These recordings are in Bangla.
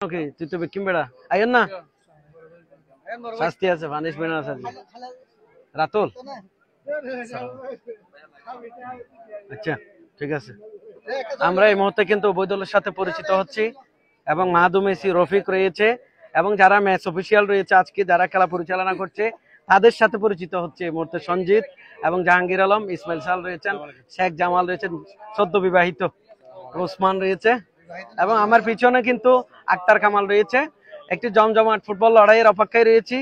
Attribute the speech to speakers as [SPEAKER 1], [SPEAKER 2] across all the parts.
[SPEAKER 1] ওকে তুই তো বিকিম বেড়া আইন না শাস্তি আছে পানিশমেন্ট আছে রাতুল আচ্ছা ঠিক আছে আমরা এই মুহূর্তে কিন্তু উভয় দলের সাথে পরিচিত হচ্ছি এবং মাহাদু মেসি রফিক রয়েছে এবং যারা ম্যাচ অফিসিয়াল রয়েছে আজকে যারা খেলা পরিচালনা করছে তাদের সাথে পরিচিত হচ্ছে এই মুহূর্তে সঞ্জিত এবং জাহাঙ্গীর আলম ইসমাইল সাল রয়েছেন শেখ জামাল রয়েছেন সদ্য বিবাহিত ওসমান রয়েছে এবং আমার পিছনে কিন্তু আক্তার কামাল রয়েছে একটি জমজমাট ফুটবল লড়াইয়ের অপেক্ষায় রয়েছি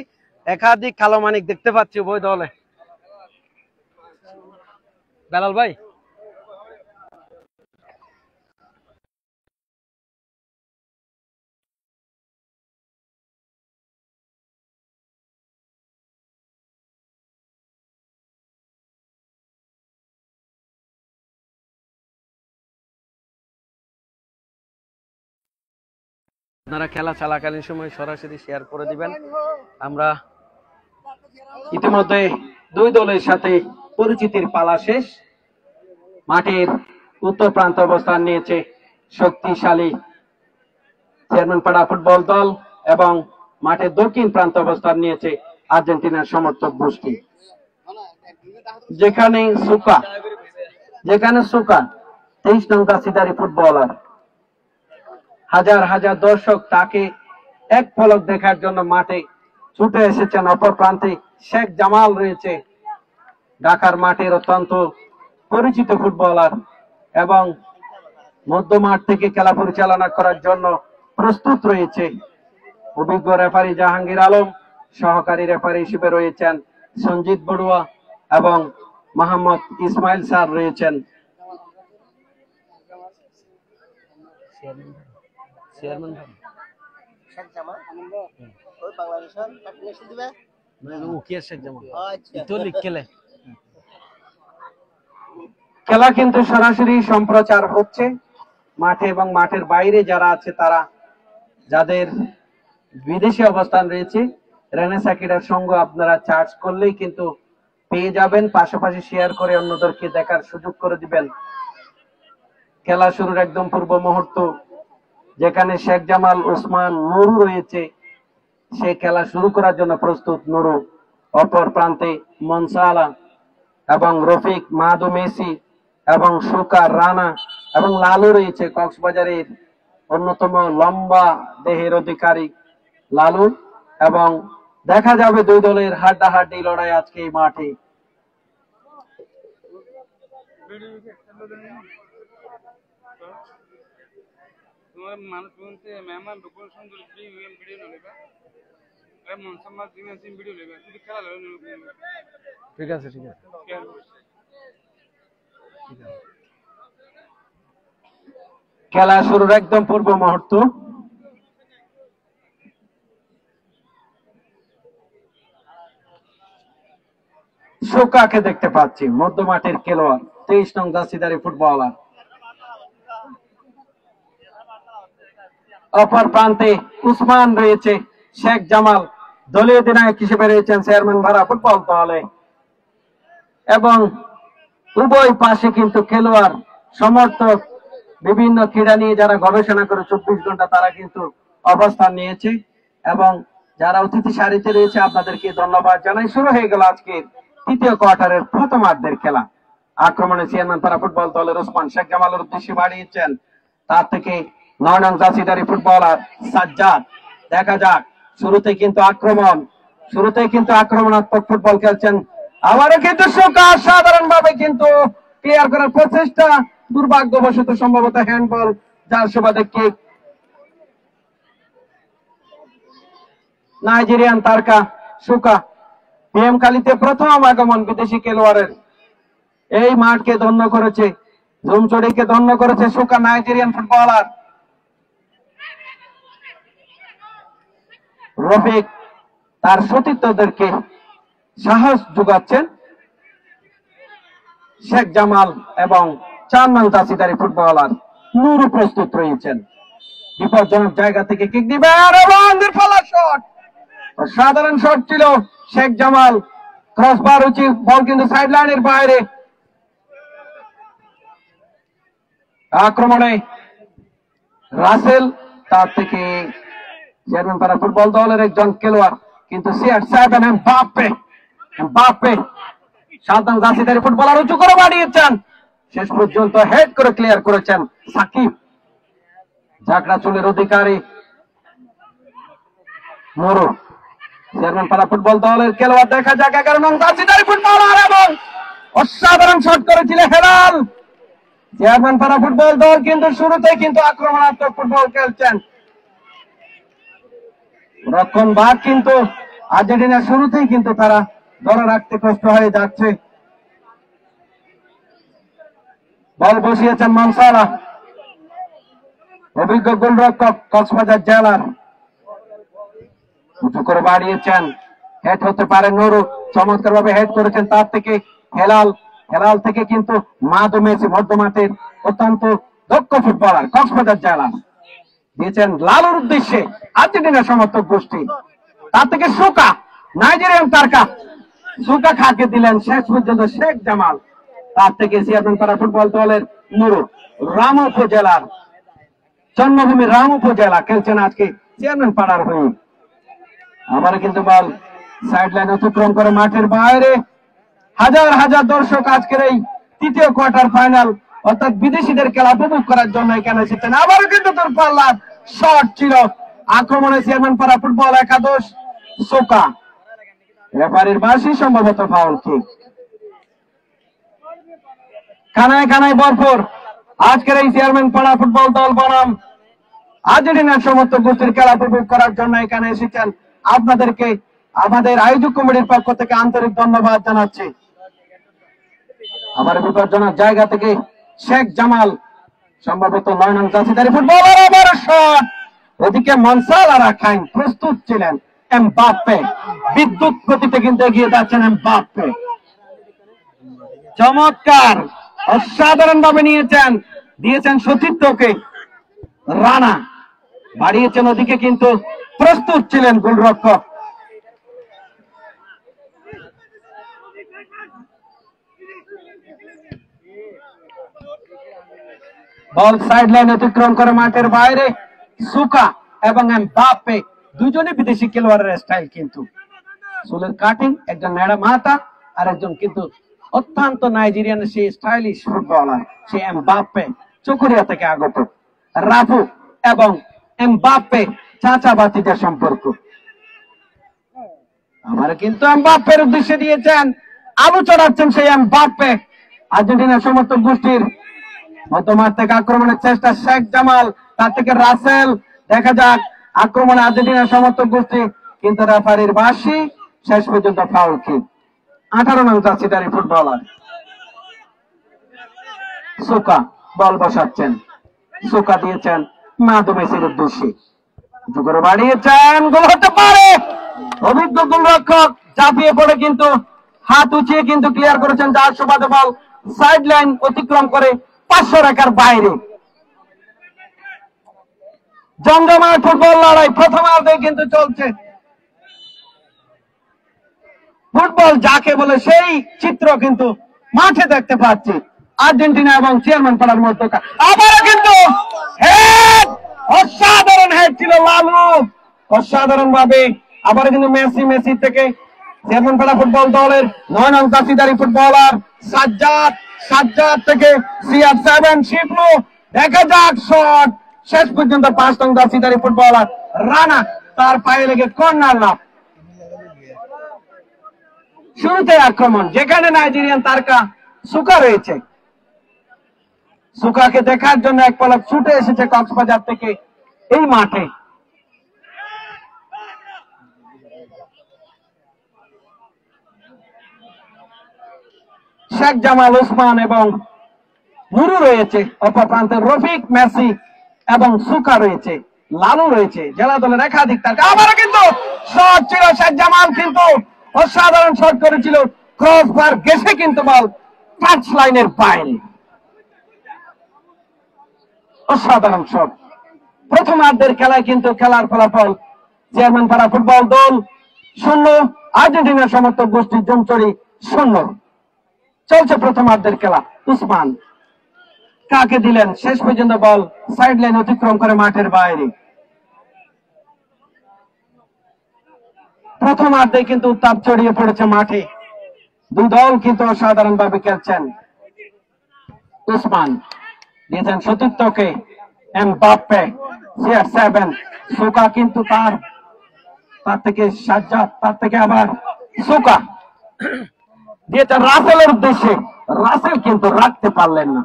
[SPEAKER 1] একাধিক কালো মানিক দেখতে পাচ্ছি উভয় দলে বেলাল ভাই আপনারা খেলা চলাকালীন সময় সরাসরি শেয়ার করে দিবেন আমরা ইতিমধ্যে দুই দলের সাথে পরিচিতির পালা শেষ মাঠের উত্তর প্রান্ত অবস্থান নিয়েছে শক্তিশালী চেয়ারম্যানপাড়া ফুটবল দল এবং মাঠের দক্ষিণ প্রান্ত অবস্থান নিয়েছে আর্জেন্টিনার সমর্থক গোষ্ঠী যেখানে সুকা 23 নং কাছিদারি ফুটবলার হাজার হাজার দর্শক তাকে এক পলক দেখার জন্য মাঠে ছুটে এসেছেন অপর প্রান্তে শেখ জামাল রয়েছে ঢাকার মাঠের অত্যন্ত পরিচিত ফুটবলার এবং মধ্যমাঠ থেকে খেলা পরিচালনা করার জন্য প্রস্তুত রয়েছে অভিজ্ঞ রেফারি জাহাঙ্গীর আলম সহকারী রেফারি হিসেবে রয়েছেন সঞ্জিত বড়ুয়া এবং মোহাম্মদ ইসমাইল স্যার রয়েছেন খেলা কিন্তু সরাসরি সম্প্রচার হচ্ছে মাঠে এবং মাঠের বাইরে যারা আছে তারা যাদের বিদেশি অবস্থান রয়েছে রেনেসা ক্রীড়ার সঙ্গ আপনারা চার্জ করলেই কিন্তু পেয়ে যাবেন পাশাপাশি শেয়ার করে অন্যদেরকে দেখার সুযোগ করে দিবেন খেলা শুরুর একদম পূর্ব মুহূর্ত যেখানে শেখ জামাল ওসমান নুরু রয়েছে সে খেলা শুরু করার জন্য প্রস্তুত নুরু অপর প্রান্তে মনসালা এবং রফিক মাহাদু মেসি এবং সুকার রানা এবং লালু রয়েছে কক্সবাজারের অন্যতম লম্বা দেহের অধিকারী লালু এবং দেখা যাবে দুই দলের হাড্ডাহাড্ডি লড়াই আজকে এই মাঠে ঠিক আছে ঠিক আছে খেলা শুরুর একদম পূর্ব মুহূর্ত শোকাকে দেখতে পাচ্ছি মধ্যমাঠের খেলোয়াড় 23 নং জার্সিধারী ফুটবলার অপর প্রান্তে উসমান রয়েছে শেখ জামাল দলীয় অধিনায়ক হিসেবে রয়েছেন চেয়ারম্যান ভাড়া ফুটবল দলে এবং উভয় পাশে কিন্তু খেলোয়াড় সমর্থক বিভিন্ন ক্রীড়া নিয়ে যারা গবেষণা করে 24 ঘন্টা তারা কিন্তু অবস্থান নিয়েছে এবং যারা অতিথি সারিতে রয়েছে আপনাদেরকে ধন্যবাদ জানাই শুরু হয়ে গেল আজকে তৃতীয় কোয়ার্টারের প্রথমার্ধের খেলা আক্রমণে চেয়ারম্যান পাড়া ফুটবল দলের ওসমান শেখ জামালের উদ্দেশ্যে বাড়িয়েছেন তার থেকে 9 নং জার্সিধারী ফুটবলার সাজ্জাদ দেখা যাক শুরুতে কিন্তু আক্রমণাত্মক ফুটবল খেলছেন আবারও কিন্তু শোকা সাধারণ ভাবে কিন্তু ক্লিয়ার করার প্রচেষ্টা দুর্ভাগ্যবশত সম্ভবত হ্যান্ডবল যার সুবাদে কিক নাইজেরিয়ান তারকা শোকা পিএম কালিতে প্রথম আগমন বিদেশি খেলোয়াড়ের এই মাঠকে ধন্য করেছে ঝুমচড়িকে ধন্য করেছে শোকা নাইজেরিয়ান ফুটবলার রফিক তার সতীর্থদেরকে সাহস যোগাচ্ছেন শেখ জামাল এবং 4 নং জার্সিধারী ফুটবলার নুরু প্রস্তুত রয়েছেন বিপজ্জনক জায়গা থেকে কিক দিবেন এবং শট সাধারণ শট ছিল শেখ জামাল ক্রসবার উচিত বল কিন্তু সাইড লাইনের বাইরে আক্রমণে রাসেল তার থেকে চেয়ারম্যান পাড়া ফুটবল দলের একজন খেলোয়াড়, কিন্তু CR7 এমবাপ্পে সাধারণ জার্সিধারী ফুটবলার উঁচু করে বাড়িয়েছেন, শেষ পর্যন্ত হেড করে ক্লিয়ার করেছেন সাকিব। ঝাঁকড়া চুলের অধিকারী মরু চেয়ারম্যান পাড়া ফুটবল দলের খেলোয়াড়, দেখা যাক 11 নং জার্সিধারী ফুটবলার, এবং অসাধারণ শট করেছিল হেলাল। চেয়ারম্যান পাড়া ফুটবল দল কিন্তু শুরুতে কিন্তু আক্রমণাত্মক ফুটবল খেলছেন, রক্ষণ ভাগ কিন্তু আর্জেন্টিনা শুরুতেই কিন্তু তারা ধরে রাখতে কষ্ট হয়ে যাচ্ছে। বল বসিয়েছেন মনসালা, অভিজ্ঞ গোলরক্ষক কক্সবাজার জেলার, উঁচু করে বাড়িয়েছেন, হেড হতে পারে নুরু, চমৎকার ভাবে হেড করেছেন, তার থেকে হেলাল থেকে কিন্তু মাদু মেসি মধ্যমাঠের অত্যন্ত দক্ষ ফুটবলার কক্সবাজার জেলা দিয়েছেন লালুর উদ্দেশ্যে আর্জেন্টিনার সমর্থক গোষ্ঠী, তার থেকে সুকা নাইজেরিয়ান তারকা সুকা খাকে দিলেন শেষ পর্যন্ত শেখ জামাল, তার থেকে চেয়ারম্যান পাড়া ফুটবল দলের নুরু রাম উপজেলার জন্মভূমি রাম উপজেলা খেলছেন আজকে চেয়ারম্যান পাড়ার হয়ে। আবার কিন্তু বল সাইড লাইন অতিক্রম করে মাঠের বাইরে, হাজার হাজার দর্শক আজকের এই তৃতীয় কোয়ার্টার ফাইনাল অর্থাৎ বিদেশিদের খেলা উপভোগ করার জন্য এখানে এসেছেন। আবারও কিন্তু দূরপাল্লার শট ছিল, আক্রমণে চেয়ারম্যান পাড়া ফুটবল একাদশ সোকা, রেফারির বাঁশি সম্ভবত ফাউল কিক। খানায় খানায় ভরপুর আজকের এই চেয়ারম্যান পাড়া ফুটবল দল বনাম আর্জেন্টিনার সমর্থক গোষ্ঠীর খেলা উপভোগ করার জন্য এখানে এসেছেন। আপনাদেরকে আমাদের আয়োজক কমিটির পক্ষ থেকে আন্তরিক ধন্যবাদ জানাচ্ছি। আমার বিপজ্জনক জায়গা থেকে শেখ জামাল সম্ভবত 9 নং জার্সিধারী ফুটবলার, আবার শট, ওদিকে মনসালা রাখাইন প্রস্তুত ছিলেন, এমবাপ্পে বিদ্যুৎ গতিতে কিন্তু এগিয়ে যাচ্ছেন এমবাপ্পে, চমৎকার অসাধারণ ভাবে দিয়েছেন সতীর্থকে, রানা বাড়িয়েছেন, ওদিকে কিন্তু প্রস্তুত ছিলেন গোলরক্ষক। বল সাইড লাইন অতিক্রম করে মাঠের বাইরে, সুকা এবং এমবাপ্পে দুজনে বিদেশি খেলোয়াড়ের স্টাইল, কিন্তু চুলের কাটিং, একজন নেড়া মাথা আর একজন কিন্তু অত্যন্ত নাইজেরিয়ান সেই স্টাইলিশ ফুটবলার সে এমবাপ্পে, চকরিয়া থেকে আগত। রাফু এবং এমবাপ্পে চাচা বাতিদের সম্পর্ক, আবার কিন্তু এমবাপ্পের উদ্দেশ্যে দিয়েছেন, আলু চড়াচ্ছেন সেই এমবাপ্পে। আর্জেন্টিনার সমর্থক গোষ্ঠীর মধ্যমাঠ থেকে আক্রমণের চেষ্টা শেখ জামাল, তার থেকে রাসেল, দেখা যাক আক্রমণে আর্জেন্টিনার সমর্থক গোষ্ঠী, কিন্তু রেফারির বাঁশি, শেষ পর্যন্ত ফাউল কিক। 18 নং জার্সিধারী ফুটবলার সুকা বল বসাচ্ছেন, সুকা দিয়েছেন মাদু মেসির উদ্দেশ্যে, যুগরে বাড়িয়েছেন, গোল হতে পারে, অভিজ্ঞ গোলরক্ষক চাপিয়ে পড়ে কিন্তু হাত উঁচিয়ে কিন্তু ক্লিয়ার করেছেন, যার সুবাদে বল সাইড লাইন অতিক্রম করে 500 রেখার বাইরে। জমজমাট ফুটবল লড়াই প্রথমার্ধে কিন্তু চলছে, ফুটবল যাকে বলে সেই চিত্র কিন্তু মাঠে দেখতে পাচ্ছি আর্জেন্টিনা এবং চেয়ারম্যান পাড়ার মধ্যে। আবারও কিন্তু হেড, অসাধারণ হেড ছিল লালু, অসাধারণ ভাবে। আবারও কিন্তু মেসি থেকে চেয়ারম্যান পাড়া ফুটবল দলের 9 নং জার্সিধারী ফুটবলার সাজ্জাদ থেকে CR7 শিবলু, দেখা যাক শট, শেষ পর্যন্ত 5 নং জার্সিধারী ফুটবলার রানা, তার পায়ে লেগে কর্নার লাভ। শুরুতে আক্রমণ, যেখানে নাইজেরিয়ান তারকা সুকা রয়েছে, সুকাকে দেখার জন্য এক পলক ছুটে এসেছে কক্সবাজার থেকে এই মাঠে। শেখ জামাল, ওসমান এবং নুরু রয়েছে, অপর প্রান্তে রফিক, মেসি এবং সুকা রয়েছে, লালু রয়েছে, জেলা দলের একাধিক তারকা। আবারও কিন্তু শট ছিল শেখ জামাল, কিন্তু অসাধারণ শট করেছিল, ক্রসবার গেছে কিন্তু বল টাচ লাইনের বাইরে, অসাধারণ শট। প্রথমার্ধের খেলায় কিন্তু খেলার ফলাফল চেয়ারম্যান পাড়া ফুটবল দল 0, আর্জেন্টিনার সমর্থক গোষ্ঠী জমচড়ি 0। চলছে প্রথমার্ধের খেলা। উসমান কাকে দিলেন, শেষ পর্যন্ত বল সাইড লাইন অতিক্রম করে মাঠের বাইরে। প্রথমার্ধে কিন্তু উত্তাপ ছড়িয়ে পড়েছে মাঠে। দুই দল কিন্তু অসাধারণ ভাবে খেলছেন। উসমান দিয়েছেন সতীর্থকে, এমবাপ্পে CR7, সুকা কিন্তু তার থেকে সাজ্জাদ, তার থেকে আবার সুকা দিয়েছেন রাসেলের উদ্দেশ্যে, রাসেল কিন্তু রাখতে পারলেন না।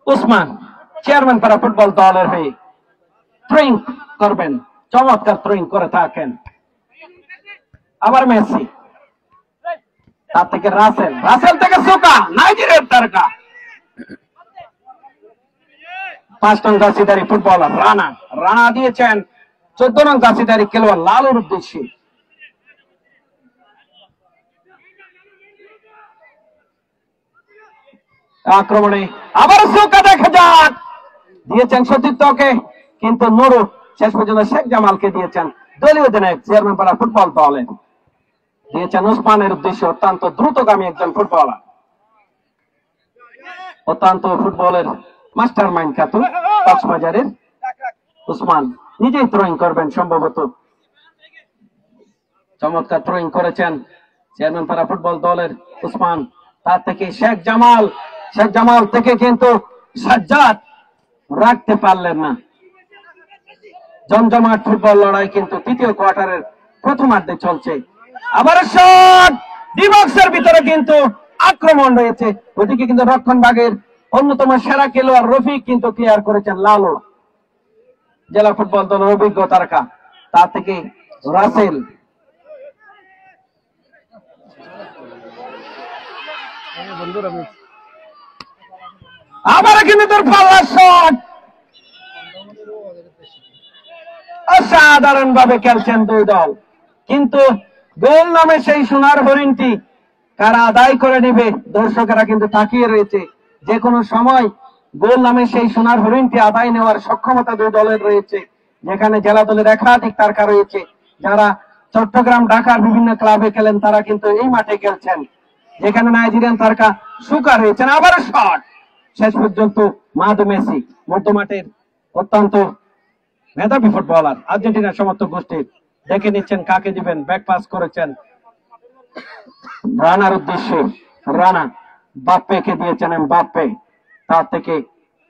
[SPEAKER 1] উসমান চেয়ারম্যান পাড়া ফুটবল দলের হয়ে থ্রোয়িং করবেন, চমৎকার থ্রোয়িং করে থাকেন। আবার মেসি, তার থেকে রাসেল, রাসেল থেকে সুকা, নাইজেরিয়ার তারকা 5 নং জার্সিধারী ফুটবলার রানা, রানা দিয়েছেন 14 নং জার্সিধারী খেলোয়াড় লালুর উদ্দেশ্যে। আক্রমণে আবার সুকা দেখা যাক, দিয়েছেন সতীর্থকে, কিন্তু নুরু শেষ পর্যন্ত শেখ জামালকে দিয়েছেন। দলীয় অধিনায়ক চেয়ারম্যান পাড়া ফুটবল দলের দিয়েছেন উসমানের উদ্দেশ্যে, অত্যন্ত দ্রুতগামী একজন ফুটবলার, অত্যন্ত ফুটবলের মাস্টার মাইন্ড খ্যাত কক্সবাজারের উসমান নিজেই থ্রোয়িং করবেন সম্ভবত। চমৎকার থ্রোয়িং করেছেন চেয়ারম্যান পাড়া ফুটবল দলের উসমান, তার থেকে শেখ জামাল, শেখ জামাল থেকে কিন্তু সাজ্জাদ রাখতে পারলেন না। জমজমাট ফুটবল লড়াই কিন্তু তৃতীয় কোয়ার্টারের প্রথমার্ধে চলছে। আবার শট, ডি বক্সের ভিতরে কিন্তু আক্রমণ রয়েছে। ওদিকে কিন্তু রক্ষণভাগের অন্যতম সেরা খেলোয়াড় রফিক কিন্তু ক্লিয়ার করেছেন লালু, জেলা ফুটবল দলের অভিজ্ঞ তারকা, তার থেকে রাসেল। আবার কিন্তু তোর পাল্লা শট, অসাধারণ ভাবে খেলছেন দুই দল, কিন্তু গোল নামে সেই সোনার হরিণটি কারা আদায় করে নিবে দর্শকেরা কিন্তু তাকিয়ে রয়েছে। যে কোনো সময় গোল নামে সেই সোনার হরিণটি আদায় নেওয়ার সক্ষমতা দুই দলের রয়েছে, যেখানে জেলা দলের একাধিক তারকা রয়েছে, যারা চট্টগ্রাম ঢাকার বিভিন্ন ক্লাবে খেলেন, তারা কিন্তু এই মাঠে খেলছেন, যেখানে নাইজেরিয়ান তারকা সুকা রয়েছেন। আবার শট, শেষ পর্যন্ত মাদু মেসি মধ্যমাঠের অত্যন্ত মেধাবী ফুটবলার আর্জেন্টিনার সমর্থক গোষ্ঠীর, দেখে নিচ্ছেন কাকে দিবেন, ব্যাক পাস করেছেন রানার উদ্দেশ্যে, রানা বাপ্পেকে দিয়েছেন, বাপ্পে তার থেকে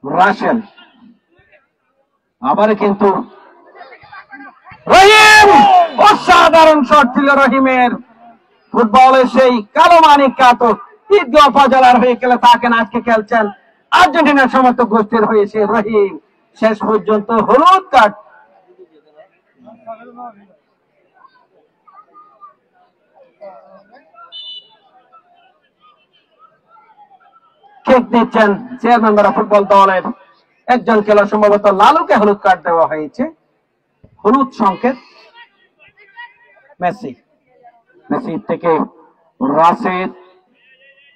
[SPEAKER 1] রাসেল, আবার কিন্তু রহিম, অসাধারণ শট ছিল রহিমের। ফুটবলে সেই কালো মানিক কাতো ঈদগাঁও উপজেলার হয়ে খেলে থাকেন, আজকে খেলছেন আর্জেন্টিনার সমর্থক গোষ্ঠীর হয়ে সে রহিম, শেষ পর্যন্ত হলুদ কার্ড। কিক দিচ্ছেন চেয়ারম্যান পাড়া ফুটবল দলের একজন খেলোয়াড়, সম্ভবত লালুকে হলুদ কার্ড দেওয়া হয়েছে, হলুদ সংকেত। মেসি, মেসি থেকে রাশেদ,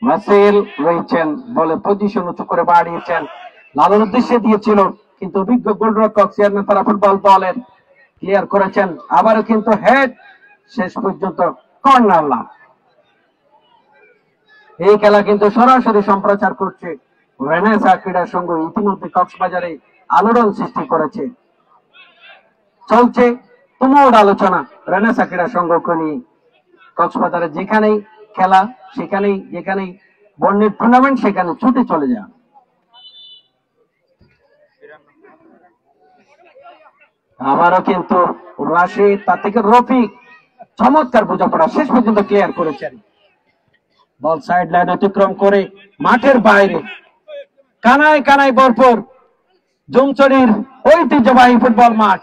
[SPEAKER 1] রাসেল রয়েছেন, বলে পজিশন উঁচু করে বাড়িয়েছেন, লালুর উদ্দেশ্যে দিয়েছিল, কিন্তু অভিজ্ঞ গোলরক্ষক চেয়ারম্যান পাড়া ফুটবল দলের ক্লিয়ার করেছেন। আবারও কিন্তু হেড, শেষ পর্যন্ত কর্নার লাভ। এই খেলা কিন্তু সরাসরি সম্প্রচার করছে রেনেসা ক্রীড়া সংঘ, ইতিমধ্যে কক্সবাজারে আলোড়ন সৃষ্টি করেছে। চলছে তুমুল আলোচনা রেনেসা ক্রীড়া সংঘকে নিয়ে। কক্সবাজারে যেখানেই খেলা, সেখানেই, যেখানেই বর্ণের টুর্নামেন্ট, সেখানে ছুটে চলে যান। আবারও কিন্তু রাশিদ, তার থেকে রফিক, চমৎকার বোঝাপড়া, শেষ পর্যন্ত ক্লিয়ার করেছেন। বল সাইড লাইন অতিক্রম করে মাঠের বাইরে, কানায় কানায় ভরপুর জুমচড়ির ঐতিহ্যবাহী ফুটবল মাঠ,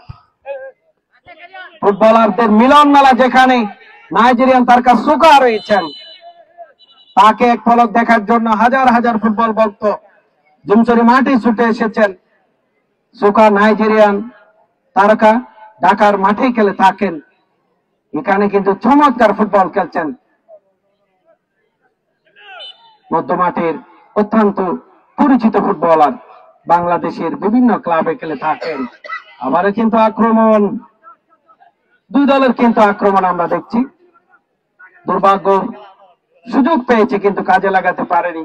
[SPEAKER 1] ফুটবলারদের মিলন মেলা, যেখানে নাইজেরিয়ান তারকা সুকা রয়েছেন, তাকে এক পলক দেখার জন্য হাজার হাজার ফুটবল ভক্ত জুমচড়ি মাঠে ছুটে এসেছেন। সুকা নাইজেরিয়ান তারকা ঢাকার মাঠে খেলে থাকেন, এখানে কিন্তু চমৎকার ফুটবল খেলছেন। মধ্যমাঠের অত্যন্ত পরিচিত ফুটবলার, বাংলাদেশের বিভিন্ন ক্লাবে খেলে থাকেন। আবারও কিন্তু আক্রমণ, দুই দলের কিন্তু আক্রমণ আমরা দেখছি। দুর্ভাগ্য, সুযোগ পেয়েছে কিন্তু কাজে লাগাতে পারেনি,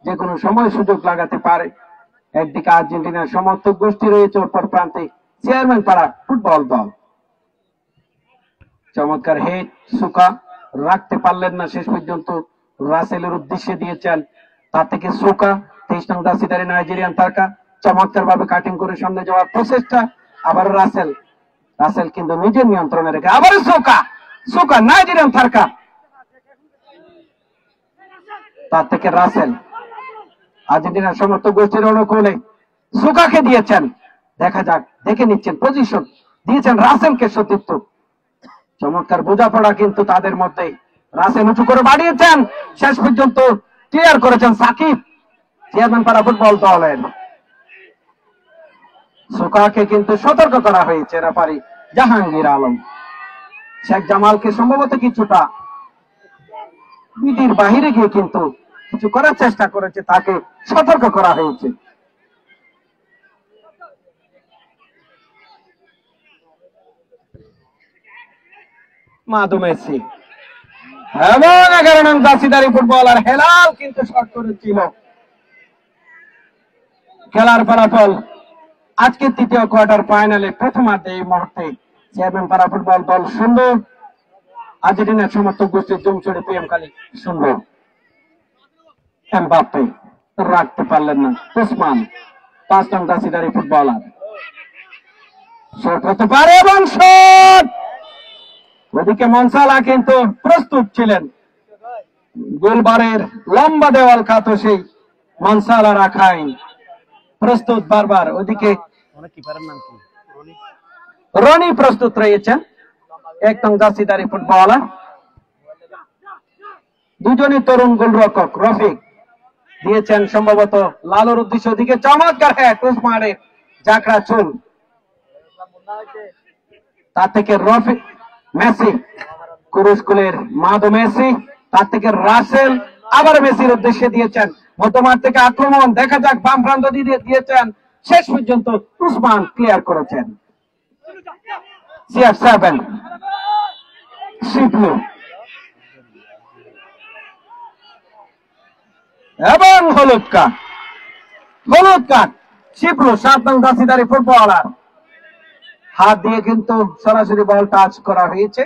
[SPEAKER 1] যে কোনো সময় সুযোগ লাগাতে পারে। একদিকে আর্জেন্টিনার সমর্থক গোষ্ঠী রয়েছে, অপর প্রান্তে চেয়ারম্যান পাড়া ফুটবল দল। চমৎকার হেড, সুকা রাখতে পারলেন না, শেষ পর্যন্ত রাসেলের উদ্দেশ্যে দিয়েছেন। তার থেকে সুকা 23 নং জার্সিধারী নাইজেরিয়ান তারকা চমৎকার ভাবে কাটিং করে সামনে যাওয়ার প্রচেষ্টা। আবার রাসেল কিন্তু নিজের নিয়ন্ত্রণে রেখে আবার সুকা নাইজেরিয়ান তারকা, তার থেকে রাসেল আর্জেন্টিনার সমর্থক গোষ্ঠীর অনুকূলে সুকাকে দিয়েছেন। দেখা যাক, দেখে নিচ্ছেন পজিশন দিয়েছেন রাসেলকে সতীর্থ। চমৎকার বোঝাপড়া কিন্তু তাদের মধ্যে। রাসেল উঁচু করে বাড়িয়েছেন, শেষ পর্যন্ত ক্লিয়ার করেছেন সাকিব, চেয়ারম্যান পাড়া ফুটবল দলের। সুকাকে কিন্তু সতর্ক করা হয়েছে রেফারি জাহাঙ্গীর আলম। শেখ জামালকে সম্ভবত কিছুটা বিধির বাহিরে গিয়ে কিন্তু কিছু করার চেষ্টা করেছে, তাকে সতর্ক করা হয়েছে। মাদু মেসি এবং 11 নং জার্সিধারী ফুটবলার হেলাল কিন্তু শট করেছিল। খেলার ফলাফল আজকে তৃতীয় কোয়ার্টার ফাইনালে প্রথমার্ধে এই মুহূর্তে চেয়ারম্যান পাড়া ফুটবল দল 0, আর্জেন্টিনার সমর্থক গোষ্ঠীর জমছড়ি পিএম খালি 0। এমবাপ্পে রাখতে পারলেন না, ওসমান 5 নং জার্সিধারী ফুটবলার শট হতে পারে এবং শট। ওদিকে মনসালা কিন্তু প্রস্তুত ছিলেন, গোলবারের লম্বা দেওয়াল খাত সেই মনসালা রাখাই প্রস্তুত বারবার। ওদিকে রনি প্রস্তুত রয়েছেন, 1 নং জার্সিধারী ফুটবলার। দুজনই তরুণ গোলরক্ষক। রফিক দিয়েছেন সম্ভবত লালুর উদ্দেশ্যে, ওদিকে চমৎকার হেড, ওসমানের জাকড়া চুল, তার থেকে রফিক মেসি, কুরুস্কুলের মাদো মেসি, তার থেকে রাসেল আবার মেসির উদ্দেশ্যে দিয়েছেন। মধ্যমাঠ থেকে আক্রমণ, দেখা যাক বাম প্রান্ত দিয়ে দিয়েছেন, শেষ পর্যন্ত উসমান ক্লিয়ার করেছেন। CR7 শিবলু এবং হলুদ কার্ড শিবলু 7 নং জার্সিধারী ফুটবলার। হাত দিয়ে কিন্তু সরাসরি বল টাচ করা হয়েছে,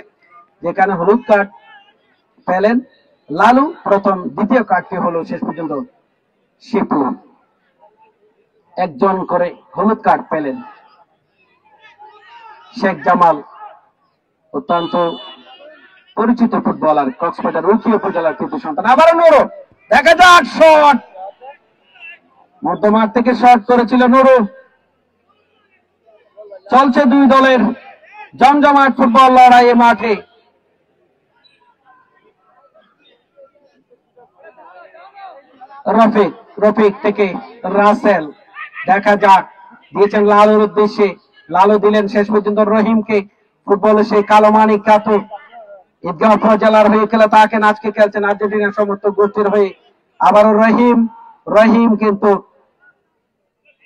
[SPEAKER 1] যেখানে হলুদ কার্ড পেলেন লালু। দ্বিতীয় কার্ডটি হলো শেষ পর্যন্ত শিবলু, একজন করে হলুদ কার্ড পেলেন। শেখ জামাল অত্যন্ত পরিচিত ফুটবলার, কক্সবাজার উখিয়া উপজেলার কৃতি সন্তান। আবার নুরু, দেখা যাক শট, মধ্যমাঠ থেকে শট করেছিল নুরু। চলছে দুই দলের জমজমাট ফুটবল লড়াই মাঠে। রফিক থেকে রাসেল, দেখা যাক, দিয়েছেন লালুর উদ্দেশ্যে, লালু দিলেন শেষ পর্যন্ত রহিমকে। ফুটবলে সেই কালো মানিক কাতু ঈদগাহ উপজেলার হয়ে খেলে তাকে আজকে খেলছেন আর্জেন্টিনার সমর্থক গোষ্ঠীর হয়ে। আবারও রহিম কিন্তু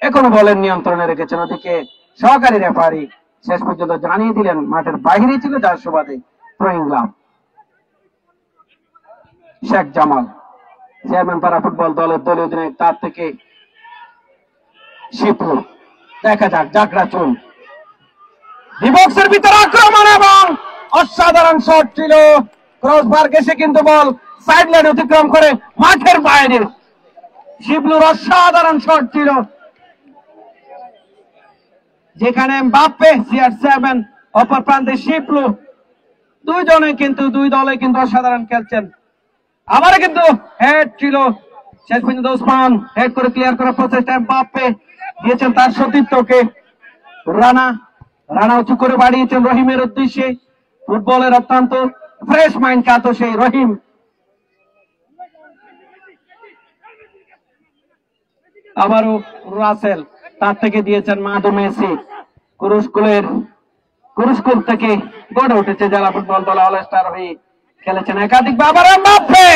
[SPEAKER 1] এখনো বলের নিয়ন্ত্রণে রেখেছেন। ওদিকে সহকারী রেফারি শেষ পর্যন্ত জানিয়ে দিলেন মাঠের বাইরে ছিল, যার সুবাদে থ্রোয়িং লাভ। শেখ জামাল চেয়ারম্যান পাড়া ফুটবল দলের দলীয় অধিনায়ক, তার থেকে শিবলু, দেখা যাক জাকড়া চুল, ডিবক্সের ভিতরে আক্রমণ এবং অসাধারণ শট ছিল। ক্রসবার গেছে কিন্তু বল সাইড লাইন অতিক্রম করে মাঠের বাইরে। শিবলুর অসাধারণ শট ছিল, যেখানে এমবাপ্পে CR7 অপর প্রান্তে শিবলু, দুইজনে কিন্তু দুই দলে কিন্তু অসাধারণ খেলছেন। আবার কিন্তু হেড ছিল, শেষ পর্যন্ত ওসমান হেড করে ক্লিয়ার করার প্রচেষ্টা। এমবাপ্পে দিয়েছেন তার সতীর্থকে, রানা উঁচু করে বাড়িয়েছেন রহিমের উদ্দেশ্যে। ফুটবলের অত্যন্ত ফ্রেশ মাইন্ড কাত সেই রহিম। আবারও রাসেল, তার থেকে দিয়েছেন মাদু মেসি। কুরুস্কুল থেকে গড়ে উঠেছে জেলা ফুটবল দল অল স্টার হয়ে খেলেছেন একাধিক। আবার এমবাপ্পে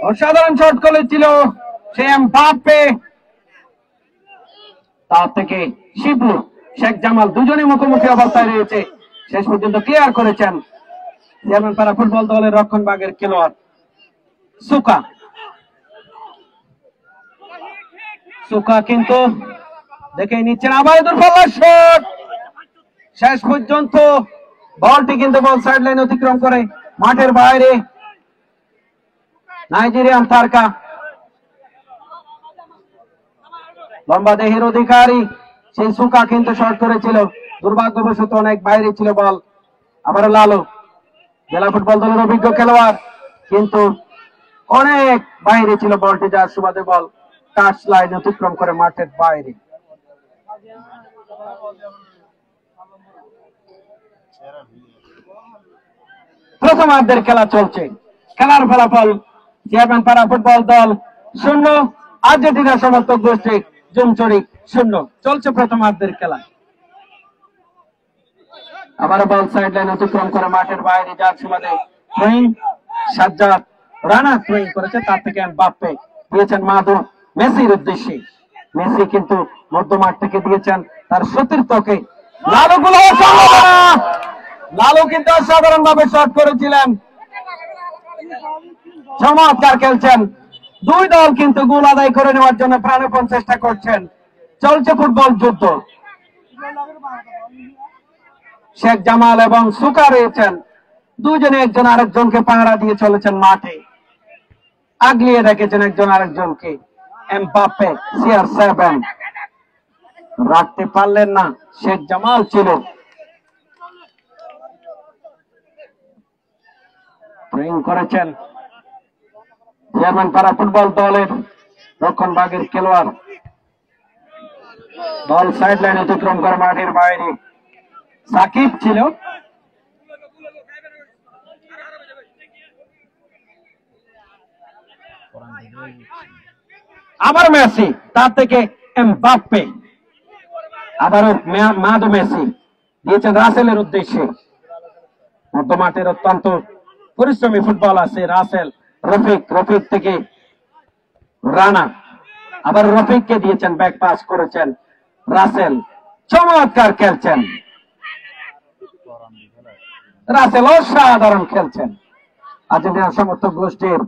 [SPEAKER 1] অসাধারণ শট করেছিল সে এমবাপ্পে, তার থেকে শিবলু, শেখ জামাল দুজনেই মুখোমুখি অবস্থায় রয়েছে, শেষ পর্যন্ত ক্লিয়ার করেছেন চেয়ারম্যান পাড়া ফুটবল দলের রক্ষণভাগের খেলোয়াড় সুকা। সুকা কিন্তু দেখে নিচ্ছেন, আবার দূরপাল্লার শট, শেষ পর্যন্ত বলটি কিন্তু বল সাইড লাইন অতিক্রম করে মাঠের বাইরে। নাইজেরিয়ান তারকা লম্বা দেহের অধিকারী সেই সুকা কিন্তু শট করেছিল, দুর্ভাগ্যবশত অনেক বাইরে ছিল বল। আবার লালু জেলা ফুটবল দলের অভিজ্ঞ খেলোয়াড়, কিন্তু অনেক বাইরে ছিল বলটি, যার সুবাদে বল টাচ লাইন অতিক্রম করে মাঠের বাইরে। প্রথমার্ধের খেলা চলছে, খেলার ফলাফল চেয়ারম্যান পাড়া ফুটবল দল 0, আর্জেন্টিনা সমর্থক গোষ্ঠী জুমচড়ি 0। চলছে প্রথমার্ধের খেলা। আবার বল সাইড লাইন অতিক্রম করে মাঠের বাইরে, যার সুবাদে থ্রোয়িং সাজ্জাদ রানা থ্রোয়িং করেছে, তার থেকে এমবাপ্পে দিয়েছেন মাদু মেসির উদ্দেশ্যে। মেসি কিন্তু মধ্যমাঠ থেকে দিয়েছেন তার সতীর্থকে। লালু কিন্তু অসাধারণ ভাবে শট করেছিলেন, চমৎকার খেলছেন। দুই দল কিন্তু গোল আদায় করে নেওয়ার জন্য প্রাণপণ চেষ্টা করছেন। চলছে ফুটবল যুদ্ধ। শেখ জামাল এবং সুকা রয়েছেন, দুজনে একজন আরেকজনকে পাহারা দিয়ে চলেছেন মাঠে, আগলিয়ে রেখেছেন একজন আরেকজনকে। এমবাপ্পে CR7 রাখতে পারলেন না, শেখ জামাল ছিল। করেছেন চেয়ারম্যান পাড়া ফুটবল দলের রক্ষণ ভাগের খেলোয়াড়। বল সাইড লাইন অতিক্রম করে মাঠের বাইরে, সাকিব ছিল। আবার মেসি, তার থেকে এমবাপ্পে, আবারও মাদু মেসি দিয়েছেন রাসেলের উদ্দেশ্যে। মধ্যমাঠের অত্যন্ত পরিশ্রমী ফুটবল আছে রাসেল। রফিক থেকে রানা, আবার রফিককে দিয়েছেন, ব্যাক পাস করেছেন রাসেল, চমৎকার খেলছেন রাসেল, অসাধারণ খেলছেন। আর্জেন্টিনার সমর্থক গোষ্ঠীর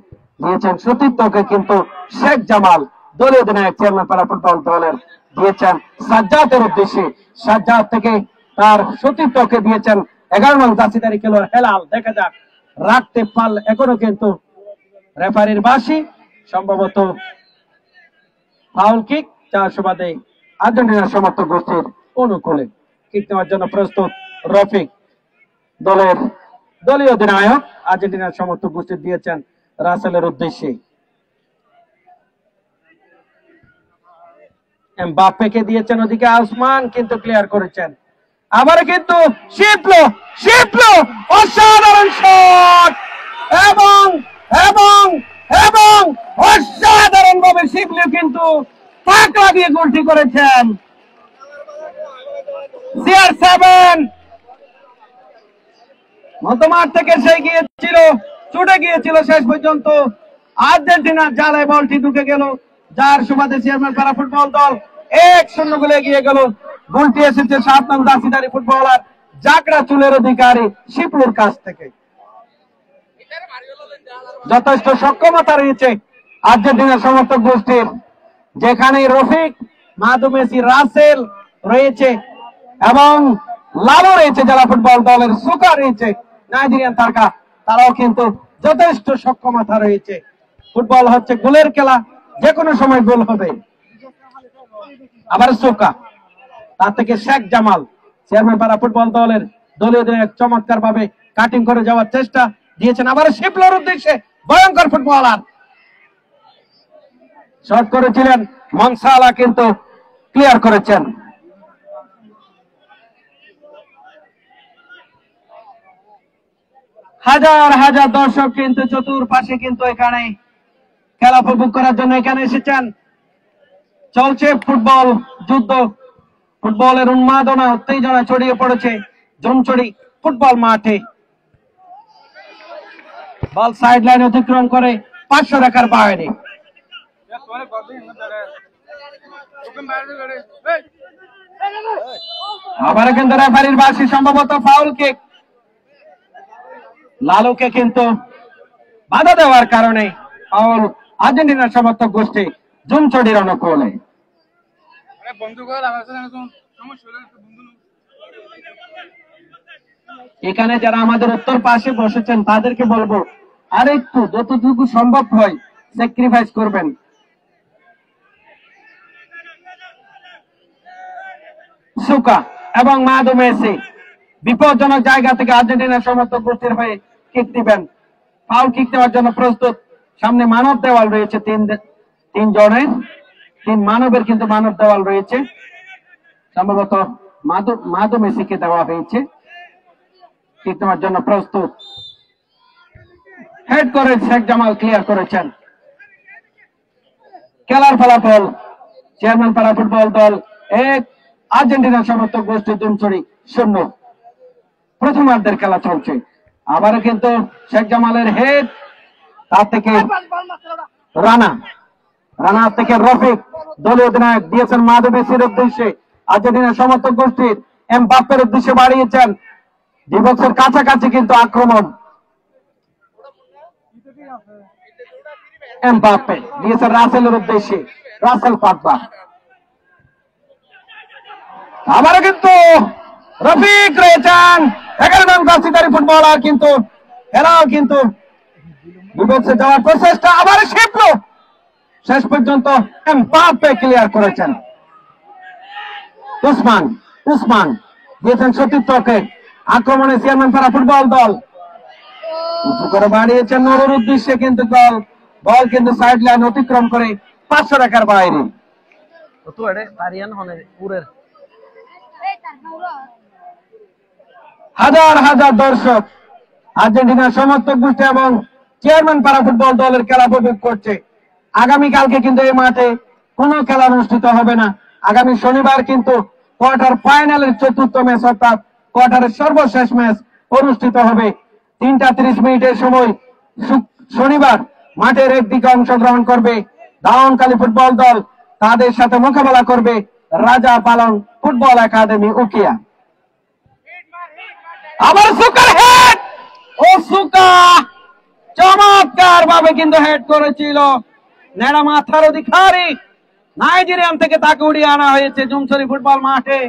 [SPEAKER 1] দিয়েছেন সতীর্থকে কিন্তু শেখ জামাল দলীয় অধিনায়ক চেয়ারম্যান পাড়া ফুটবল দলের দিয়েছেন সাজ্জাদের উদ্দেশ্যে। সাজ্জাদ থেকে তার সতীর্থকে দিয়েছেন 11 নং জার্সিধারী খেলোয়াড় হেলাল। দেখা যাক রাখতে পারলে, এখনো কিন্তু রেফারির বাঁশি, সম্ভবত ফাউল কিক, যার সুবাদে আর্জেন্টিনার সমর্থক গোষ্ঠীর অনুকূলে কিক নেওয়ার জন্য প্রস্তুত রফিক। দলীয় অধিনায়ক আর্জেন্টিনার সমর্থক গোষ্ঠী দিয়েছেন রাসেলের উদ্দেশ্যে। এমবাপ্পেকে দিয়েছেন, ওদিকে আউসমান কিন্তু ক্লিয়ার করেছেন। আবার কিন্তু শিপলো অসাধারণ শট, এবং এবং এবং অসাধারণ ভাবে শিপলো কিন্তু পাক লাগিয়ে গোলটি করেছেন। CR7 মধ্যমাঠ থেকে সে গিয়েছিল, ছুটে গিয়েছিল, শেষ পর্যন্ত আর্জেন্টিনার জালে বলটি ঢুকে গেল, যার সুবাদে চেয়ারম্যান পাড়া ফুটবল দল 1-0 গোলে এগিয়ে গেল। গোলটি এসেছে 7 নং জার্সিধারী ফুটবলার জাকরা চুলের অধিকারী শিপলুর কাছ থেকে। যথেষ্ট সক্ষমতা রয়েছে আর্জেন্টিনার সমর্থক গোষ্ঠীর, যেখানে রফিক, মাদু মেসি, রাসেল রয়েছে এবং লালু রয়েছে, জেলা ফুটবল দলের সুকা রয়েছে, নাইজেরিয়ান তারকা, তারাও কিন্তু যথেষ্ট সক্ষমতা রয়েছে। ফুটবল হচ্ছে গোলের খেলা, যে কোনো সময় গোল হবে। আবার সুকা, তার থেকে শেখ জামাল, চেয়ারম্যান পাড়া ফুটবল দলের দলীয় অধিনায়ক চমৎকার ভাবে কাটিং করে যাওয়ার চেষ্টা দিয়েছেন। আবার শিপলোর উদ্দেশ্যে ভয়ঙ্কর ফুটবলার শট করেছিলেন, মনসালা কিন্তু ক্লিয়ার করেছেন। হাজার হাজার দর্শক কিন্তু চতুর্পাশে কিন্তু এখানে খেলা উপভোগ করার জন্য এখানে এসেছেন। চলছে ফুটবল যুদ্ধ, ফুটবলের উন্মাদনা, উত্তেজনা ছড়িয়ে পড়েছে জমছড়ি ফুটবল মাঠে। বল সাইড লাইন অতিক্রম করে 500 রেখার বাইরে। আবার কিন্তু রেফারির বাঁশি, সম্ভবত ফাউল কিক। লালুকে কিন্তু বাধা দেওয়ার কারণে ফাউল আর্জেন্টিনার সমর্থক গোষ্ঠী জুমছড়ির অনুকূলে। এখানে যারা আমাদের উত্তর পাশে বসেছেন তাদেরকে বলবো আরেকটু যতটুকু সম্ভব হয় স্যাক্রিফাইস করবেন। সুকা এবং মাদু মেসি বিপজ্জনক জায়গা থেকে আর্জেন্টিনার সমর্থক গোষ্ঠীর হয়ে কিক দিবেন। ফাউল কিক দেওয়ার জন্য প্রস্তুত। সামনে মানব দেওয়াল রয়েছে তিন জনের, তিন মানবের কিন্তু মানব দেওয়াল রয়েছে। সম্ভবত মাদু মেসিকে দেওয়া হয়েছে। কিক দেওয়ার জন্য প্রস্তুত। হেড করে শেখ জামাল ক্লিয়ার করেছেন। খেলার ফলাফল চেয়ারম্যান পাড়া ফুটবল দল 1, আর্জেন্টিনার সমর্থক গোষ্ঠী দুমচড়ি 0। প্রথমার্ধের খেলা চলছে। আবারও কিন্তু শেখ জামালের হেড, তার থেকে রানা থেকে রফিক দলীয় অধিনায়ক দিয়েছেন মাদু মেসির উদ্দেশ্যে। আর্জেন্টিনার সমর্থক গোষ্ঠীর এমবাপ্পের উদ্দেশ্যে বাড়িয়েছেন। ডিবক্সের কাছাকাছি কিন্তু আক্রমণ। এমবাপ্পে দিয়েছেন রাসেলের উদ্দেশ্যে, রাসেল পাকবা। আবারও কিন্তু রফিক রয়েছেন 11 নং জার্সিধারী ফুটবলার, কিন্তু এরাও কিন্তু বিপক্ষে যাওয়ার প্রচেষ্টা আবার শিখল। শেষ পর্যন্ত এমবাপ্পে ক্লিয়ার করেছেন। উসমান দিয়েছেন সতীর্থকে। আক্রমণে চেয়ারম্যান পাড়া ফুটবল দল উঁচু করে বাড়িয়েছেন নুরুর উদ্দেশ্যে, কিন্তু বল কিন্তু সাইড লাইন অতিক্রম করে 500 টাকার বাইরে। হাজার হাজার দর্শক আর্জেন্টিনার সমর্থক গোষ্ঠী এবং চেয়ারম্যান পাড়া ফুটবল দলের খেলা উপভোগ করছে। আগামীকালকে কিন্তু এই মাঠে কোনো খেলা অনুষ্ঠিত হবে না। আগামী শনিবার কিন্তু কোয়ার্টার ফাইনালের 4র্থ ম্যাচ অর্থাৎ কোয়ার্টারের সর্বশেষ ম্যাচ অনুষ্ঠিত হবে 3:30 সময়। শনিবার মাঠের একদিকে অংশগ্রহণ করবে দাউনকালী ফুটবল দল, তাদের সাথে মোকাবেলা করবে রাজা পালন ফুটবল একাডেমি উকিয়া। আবার সুকার হেড, সুকা চমৎকার ভাবে কিন্তু হেড করেছিল নেড়া মাথার অধিকারী নাইজেরিয়ান থেকে, তাকে উড়িয়ে আনা হয়েছে জুমছড়ি ফুটবল মাঠে।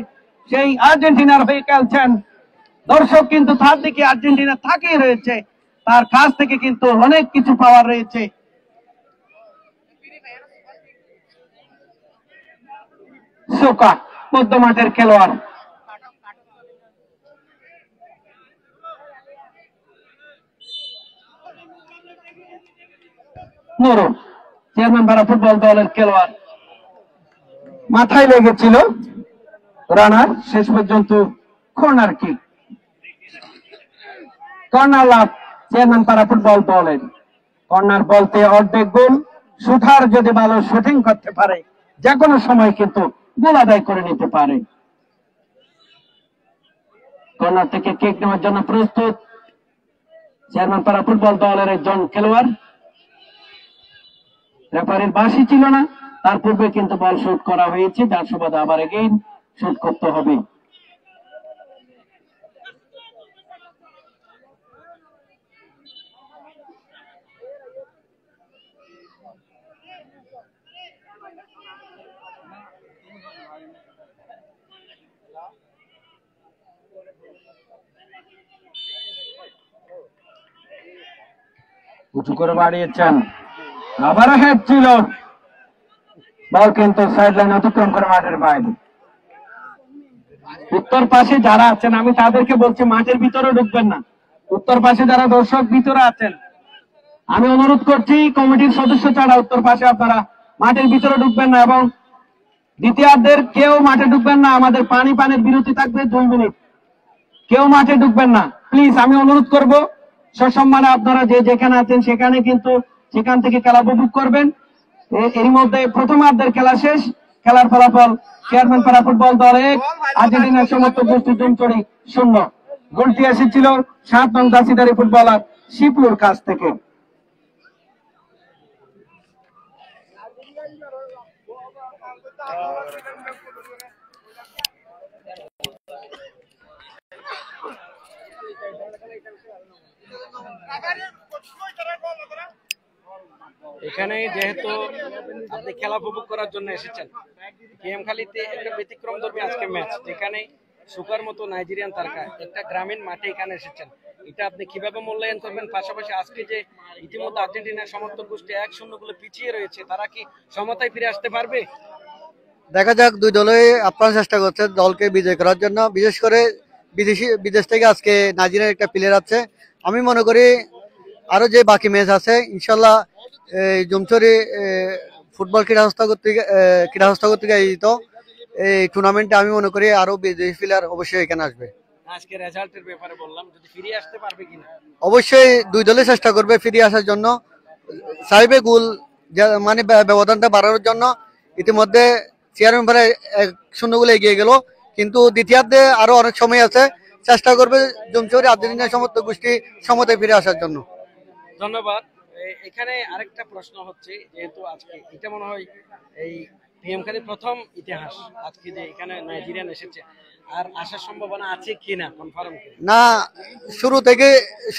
[SPEAKER 1] সেই আর্জেন্টিনার হয়ে খেলছেন। দর্শক কিন্তু তার দিকে আর্জেন্টিনা তাকিয়ে রয়েছে, তার কাছ থেকে কিন্তু অনেক কিছু পাওয়ার রয়েছে। সুকা মধ্য মাঠের খেলোয়াড়। নুরু চেয়ারম্যান পাড়া ফুটবল দলের খেলোয়াড়, মাথায় লেগেছিল রানার, শেষ পর্যন্ত কর্নার কিক। কর্নার লাভ চেয়ারম্যান পাড়া ফুটবল দলের। কর্নার বলতে অর্ধেক গোল। শুটার যদি ভালো শুটিং করতে পারে যে কোনো সময় কিন্তু গোল আদায় করে নিতে পারে। কর্নার থেকে কিক নেওয়ার জন্য প্রস্তুত চেয়ারম্যান পাড়া ফুটবল দলের একজন খেলোয়াড়। রেফারির বাঁশি ছিল না, তার পূর্বে কিন্তু বল শুট করা হয়েছে, যার সুবাদে আবার এগেইন শুট করতে হবে। উঁচু করে বাড়িয়েছেন, আবারও হেড ছিল, বল কিন্তু সাইড লাইন অতিক্রম করে মাঠের বাইরে। উত্তর পাশে যারা আছেন আমি তাদেরকে বলছি মাঠের ভিতরে ঢুকবেন না। উত্তর পাশে যারা দর্শক ভিতরে আছেন আমি অনুরোধ করছি কমিটির সদস্য ছাড়া উত্তর পাশে আপনারা মাঠের ভিতরে ঢুকবেন না, এবং দ্বিতীয়ার্ধের কেউ মাঠে ঢুকবেন না। আমাদের পানির বিরতি থাকবে 2 মিনিট, কেউ মাঠে ঢুকবেন না প্লিজ। আমি অনুরোধ করব সসম্মানে আপনারা যে যেখানে আছেন সেখানে কিন্তু সেখান থেকে খেলা উপভোগ করবেন। এর মধ্যে প্রথমার্ধের খেলা শেষ। খেলার ফলাফল চেয়ারম্যান পাড়া ফুটবল দল 1, আর্জেন্টিনার সমর্থক গোষ্ঠী দুমচড়ি 0। গোলটি এসেছিল 7 নং জার্সিধারী ফুটবলার শিবলুর কাছ থেকে।
[SPEAKER 2] এখানে যেহেতু আপনি খেলা উপভোগ করার জন্য এসেছেন, গেমখালিতে একটা ব্যতিক্রমধর্মী আজকে ম্যাচ, যেখানে সুকার মতো নাইজেরিয়ান তারকা একটা গ্রামীণ মাঠে এখানে এসেছেন, এটা আপনি কিভাবে মূল্যায়ন করবেন? পাশাপাশি আজকে যে ইতিমধ্যে আর্জেন্টিনার সমর্থক গোষ্ঠী 1-0 গোলে পিছিয়ে রয়েছে, তারা কি সমতায় ফিরে আসতে পারবে?
[SPEAKER 3] দেখা যাক, দুই দলই আপ্রাণ চেষ্টা করছে দলকে বিজয় করার জন্য। বিশেষ করে বিদেশ থেকে আজকে নাইজেরিয়ার একটা প্লেয়ার আছে। আমি মনে করি আরো যে বাকি ম্যাচ আছে ইনশাল্লাহ এই জমছড়ি ফুটবল ক্রীড়া সংস্থা কর্তৃক আয়োজিত এই টুর্নামেন্টে আমি মনে করি আরো বিদেশি প্লেয়ার অবশ্যই এখানে আসবে।
[SPEAKER 2] আজকে রেজাল্টের ব্যাপারে বললাম, যদি ফিরে আসতে পারবে কিনা?
[SPEAKER 3] অবশ্যই দুই দলই চেষ্টা করবে ফিরে আসার জন্য, চাইবে গোল মানে ব্যবধানটা বাড়ানোর জন্য। ইতিমধ্যে চেয়ারম্যান ভাড়া 1-0 গোলে এগিয়ে গেল, কিন্তু দ্বিতীয়ার্ধে আরো অনেক সময় আছে, চেষ্টা করবে জমছড়ি আর্জেন্টিনা সমর্থক গোষ্ঠী সমতায় ফিরে আসার জন্য।
[SPEAKER 2] ধন্যবাদ। এখানে আরেকটা প্রশ্ন হচ্ছে, যেহেতু আজকে এটা মনে হয় এই পিএমখালির প্রথম ইতিহাস আজকে যে এখানে নাইজেরিয়ান এসেছে, আর আসার সম্ভাবনা আছে কিনা কনফার্ম?
[SPEAKER 3] না,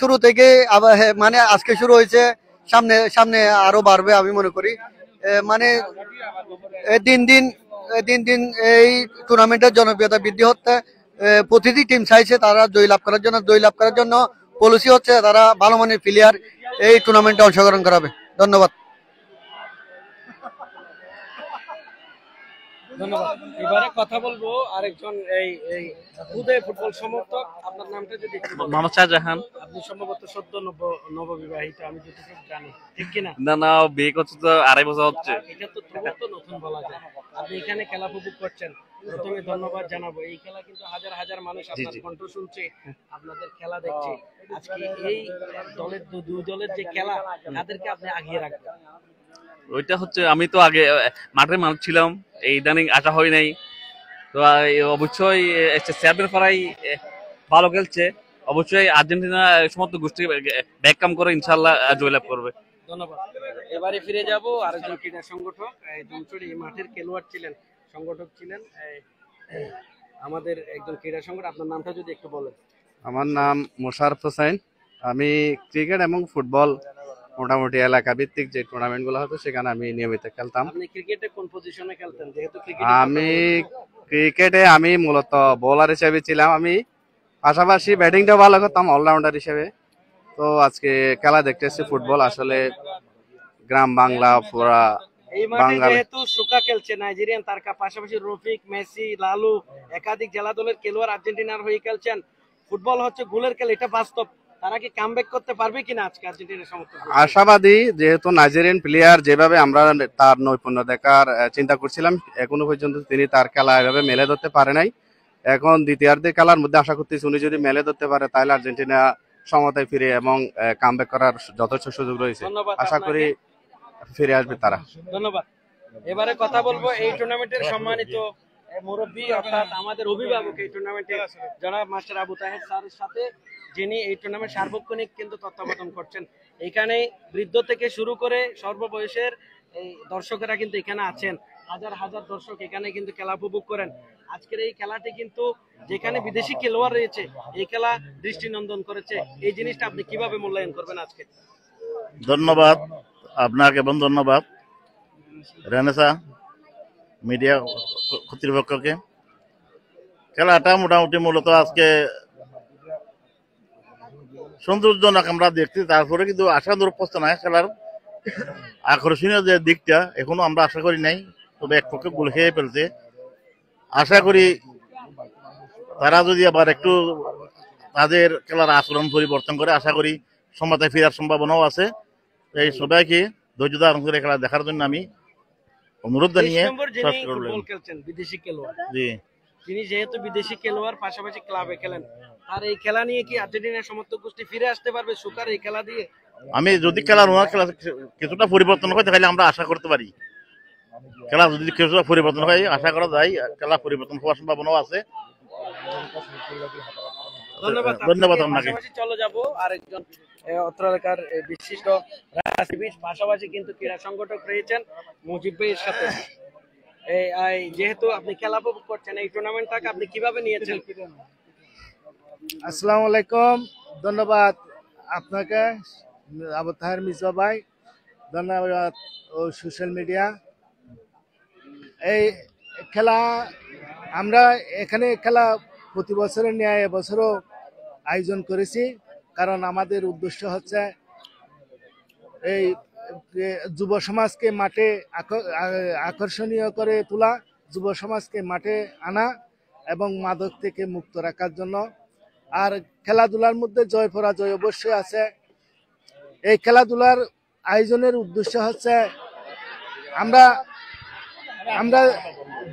[SPEAKER 3] শুরু থেকে আবার মানে আজকে শুরু হয়েছে, সামনে সামনে আরো বাড়বে আমি মনে করি। মানে দিন দিন এই টুর্নামেন্টের জনপ্রিয়তা বৃদ্ধি হচ্ছে। প্রতিটি টিম চাইছে তারা জয় লাভ করার জন্য পলিসি হচ্ছে তারা ভালো মানের প্লেয়ার এই টুর্নামেন্টে অংশগ্রহণ করাবে। ধন্যবাদ।
[SPEAKER 2] ধন্যবাদ। এবারে কথা বলবো আরেকজন এই এই উদয় ফুটবল সমর্থক, আপনার নামটা যদি একটু বলেন।
[SPEAKER 4] মোহাম্মদ শাহজাহান।
[SPEAKER 2] আপনি সম্ভবত সদ্য নববিবাহিত, আমি যতটুকু জানি, ঠিক কিনা?
[SPEAKER 4] না না, বিয়ে করছে তো 2.5 বছর হচ্ছে।
[SPEAKER 2] এটা তো তবু তো নতুন বলা যায়। আপনি এখানে খেলা উপভোগ করছেন, প্রথমে ধন্যবাদ জানাবো। এই খেলা কিন্তু হাজার হাজার মানুষ আপনার কণ্ঠ শুনছে, আপনাদের খেলা দেখছে। আজকে এই দলের দুই দলের যে খেলা, তাদেরকে আপনি আগিয়ে রাখবেন।
[SPEAKER 4] ওইটা হচ্ছে, আমি তো আগে মাঠের মানুষ ছিলাম, এই ইদানিং আসা হয় নাই। তো অবশ্যই চেয়ারম্যান পাড়াই ভালো খেলছে, অবশ্যই আর্জেন্টিনা সমস্ত গোষ্ঠী ব্যাককাম করে ইনশাল্লাহ জয়লাভ করবে।
[SPEAKER 2] ধন্যবাদ। এবারে ফিরে যাব আরেকজন ক্রীড়া সংগঠক, জমছড়ি মাঠের খেলোয়াড় ছিলেন, সংগঠক ছিলেন, আমাদের একজন ক্রীড়া সংগঠক। আপনার নামটা যদি একটু বলেন।
[SPEAKER 5] আমার নাম মোশারফ হোসেন। আমি ক্রিকেট এবং ফুটবল মোটামুটি এলাকা ভিত্তিক যে টুর্নামেন্ট গুলো হতো সেখানে আমি নিয়মিত খেলতাম।
[SPEAKER 2] আপনি ক্রিকেটে কোন পজিশনে খেলতেন? যেহেতু
[SPEAKER 5] ক্রিকেটে আমি মূলত বোলার হিসেবে ছিলাম। আমি পাশাপাশি ব্যাটিংটা ভালো করতাম অলরাউন্ডার হিসেবে। তো আজকে খেলা দেখতেছি ফুটবল, আসলে গ্রাম বাংলা পুরা
[SPEAKER 2] এই মাঠে যেহেতু সুকা খেলছে নাইজেরিয়ান তারকা, পাশাপাশি রফিক, মেসি, লালু একাধিক জেলা দলের খেলোয়াড় আর্জেন্টিনার হয়ে খেলছেন। ফুটবল হচ্ছে গোলের খেলা, এটা বাস্তব। তারা কি কামব্যাক করতে পারবে কিনা আজকে আর্জেন্টিনার সমর্থক?
[SPEAKER 5] আশাবাদী, যেহেতু নাইজেরিয়ান প্লেয়ার যেভাবে আমরা তার নৈপুণ্য দেখার চিন্তা করছিলাম, এখনো পর্যন্ত তিনি তার খেলা এভাবে মেলে ধরতে পারে নাই। এখন দ্বিতীয়ার্ধের খেলার মধ্যে আশা করতেছি উনি যদি মেলে ধরতে পারে তাহলে আর্জেন্টিনা সমতায় ফিরে এবং কামব্যাক করার যথেষ্ট সুযোগ রয়েছে। আশা করি ফিরে আসবে তারা।
[SPEAKER 2] ধন্যবাদ। এবারে কথা বলবো এই টুর্নামেন্টের সম্মানিত মুরব্বী, অর্থাৎ আমাদের অভিভাবক এই টুর্নামেন্টে জনাব মাস্টার আবু তাহের স্যারের সাথে, যিনি এই টুর্নামেন্ট সার্বক্ষণিক কিন্তু তত্ত্বাবধান করছেন। এখানে বৃদ্ধ থেকে শুরু করে সর্ববয়সের এই দর্শকেরা কিন্তু এখানে আছেন, হাজার হাজার দর্শক এখানে কিন্তু খেলা উপভোগ করেন। আজকের এই খেলাটি কিন্তু যেখানে বিদেশি খেলোয়াড় রয়েছে, এই খেলা দৃষ্টিনন্দন করেছে। এই জিনিসটা আপনি কিভাবে মূল্যায়ন করবেন আজকে?
[SPEAKER 6] ধন্যবাদ আপনাকে এবং ধন্যবাদ রেনেসা মিডিয়া কর্তৃপক্ষকে। খেলাটা মোটামুটি মূলত আজকে সৌন্দর্যজনক আমরা দেখছি, তারপরে কিন্তু আশানুরূপ প্রশ্ন নাই। খেলার আকর্ষণীয় যে দিকটা এখনো আমরা আশা করি নাই, তবে এক পক্ষে গোল খেয়ে ফেলছে। আশা করি তারা যদি আবার একটু তাদের খেলার আচরণ পরিবর্তন করে, আশা করি সমতায় ফেরার সম্ভাবনাও আছে। এই সবাইকে ধৈর্য ধারণ করে খেলা দেখার জন্য আমি অনুরোধ জানিয়ে
[SPEAKER 2] বিদেশি খেলোয়াড়, তিনি যেহেতু বিদেশি খেলোয়াড় পাশাপাশি ক্লাবে খেলেন, আর এই খেলা নিয়ে কি আর্জেন্টিনার সমর্থক গোষ্ঠী ফিরে আসতে পারবে সুকার এই খেলা দিয়ে?
[SPEAKER 6] আমি যদি খেলা কিছুটা পরিবর্তন হয় তাহলে আমরা আশা করতে পারি। খেলা যদি কিছুটা পরিবর্তন হয় আশা করা যায় খেলা পরিবর্তন হওয়ার সম্ভাবনাও আছে। ধন্যবাদ আপনাকে।
[SPEAKER 2] চলে যাব আরেকজন অত্র এলাকার বিশিষ্ট রাজনীতিবিদ, পাশাপাশি কিন্তু ক্রীড়া সংগঠক রয়েছেন মুজিব ভাইয়ের সাথে। যেহেতু আপনি খেলা উপভোগ করছেন, এই টুর্নামেন্টটাকে আপনি কিভাবে নিয়েছেন?
[SPEAKER 7] আসসালামু আলাইকুম, ধন্যবাদ আপনাকে আবু তাহের মিসবা ভাই। ধন্যবাদ ও সোশ্যাল মিডিয়া। এই খেলা আমরা এখানে খেলা প্রতি বছরের ন্যায় এবছরও আয়োজন করেছি, কারণ আমাদের উদ্দেশ্য হচ্ছে এই যুব সমাজকে মাঠে আকর্ষণীয় করে তোলা, যুব সমাজকে মাঠে আনা এবং মাদক থেকে মুক্ত রাখার জন্য। আর খেলাধুলার মধ্যে জয় পরাজয় অবশ্যই আছে। এই খেলাধুলার আয়োজনের উদ্দেশ্য হচ্ছে আমরা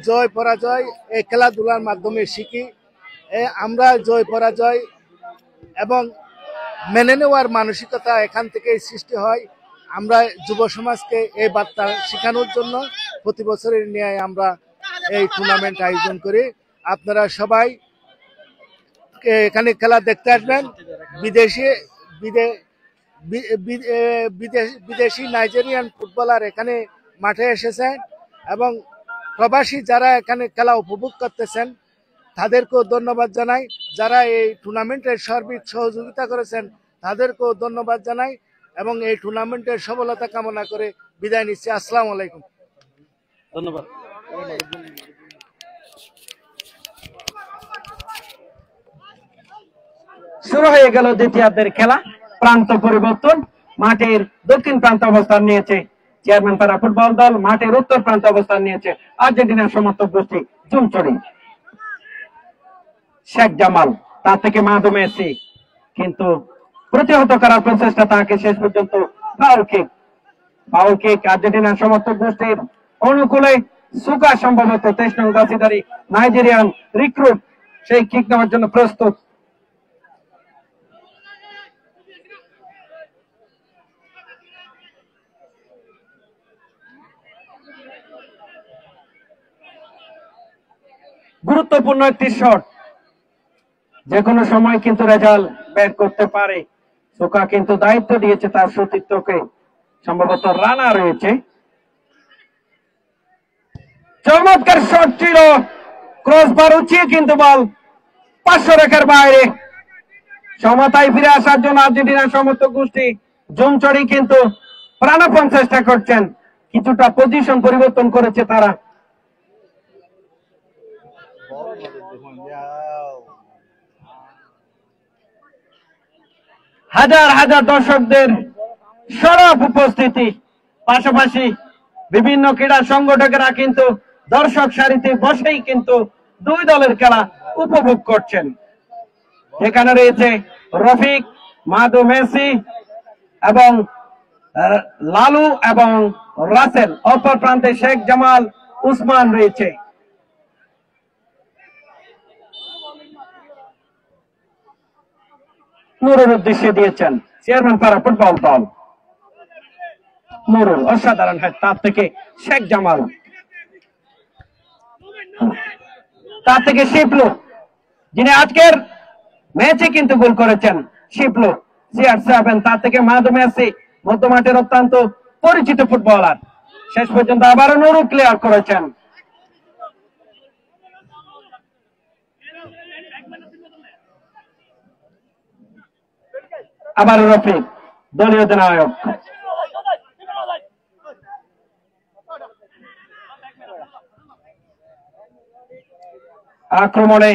[SPEAKER 7] জয় পরাজয় এই খেলাধুলার মাধ্যমে শিখি। আমরা জয় পরাজয় এবং মেনে নেওয়ার মানসিকতা এখান থেকে সৃষ্টি হয়। আমরা যুব সমাজকে এই বার্তা শেখানোর জন্য প্রতি বছরের ন্যায় আমরা এই টুর্নামেন্ট আয়োজন করি। আপনারা সবাই এখানে খেলা দেখতে আসবেন। বিদেশি নাইজেরিয়ান ফুটবলার এখানে মাঠে এসেছেন এবং প্রবাসী যারা এখানে খেলা উপভোগ করতেছেন তাদেরকেও ধন্যবাদ জানাই। যারা এই টুর্নামেন্টের সার্বিক সহযোগিতা করেছেন তাদেরকেও ধন্যবাদ জানাই এবং এই টুর্নামেন্টের সফলতা কামনা করে বিদায় নিচ্ছি। আসসালামু আলাইকুম।
[SPEAKER 2] ধন্যবাদ।
[SPEAKER 1] শুরু হয়ে গেল দ্বিতীয়ার্ধের খেলা। প্রান্ত পরিবর্তন, মাঠের দক্ষিণ প্রান্ত অবস্থান নিয়েছে চেয়ারম্যান পাড়া ফুটবল দল, মাঠের উত্তর প্রান্ত অবস্থান নিয়েছে আর্জেন্টিনার সমর্থক গোষ্ঠী জুমচড়ি। শেখ জামাল, তার থেকে মাদু মেসি, কিন্তু প্রতিহত করার প্রচেষ্টা, তাকে শেষ পর্যন্ত ফাউল কিক আর্জেন্টিনার সমর্থক গোষ্ঠীর অনুকূলে। সুকা সম্ভবত 23 নং জার্সিধারী নাইজেরিয়ান রিক্রুট সেই কিক নেওয়ার জন্য প্রস্তুত। গুরুত্বপূর্ণ একটি শট, যে কোনো সময় কিন্তু রেজাল্ট বের করতে পারে। সুকা কিন্তু দায়িত্ব দিয়েছে তার সতীর্থকে, সম্ভবত রানা রয়েছে। চমৎকার শট ছিল, ক্রসবার উঁচিয়ে কিন্তু বল 500 রেখার বাইরে। সমতায় ফিরে আসার জন্য আর্জেন্টিনার সমর্থক গোষ্ঠী জুমচড়ি কিন্তু প্রাণপণ চেষ্টা করছেন, কিছুটা পজিশন পরিবর্তন করেছে তারা। হাজার হাজার দর্শকদের সরব উপস্থিতি, পাশাপাশি বিভিন্ন ক্রীড়া সংগঠকেরা কিন্তু দর্শক সারিতে বসেই কিন্তু দুই দলের খেলা উপভোগ করছেন। এখানে রয়েছে রফিক, মাদু মেসি এবং লালু এবং রাসেল, অপর প্রান্তে শেখ জামাল, উসমান রয়েছে। নুরুর উদ্দেশ্যে দিয়েছেন চেয়ারম্যান পাড়া ফুটবল দল। নুরুল অসাধারণ হেড, তার থেকে শেখ জামাল, তার থেকে শিপলু, যিনি আজকের ম্যাচে কিন্তু গোল করেছেন। শিপলু CR7, তার থেকে মাদু মেসি, মধ্যমাঠের অত্যন্ত পরিচিত ফুটবলার। শেষ পর্যন্ত আবারও নুরু ক্লিয়ার করেছেন। আবার রফিক, দলীয় অধিনায়ক। আক্রমণে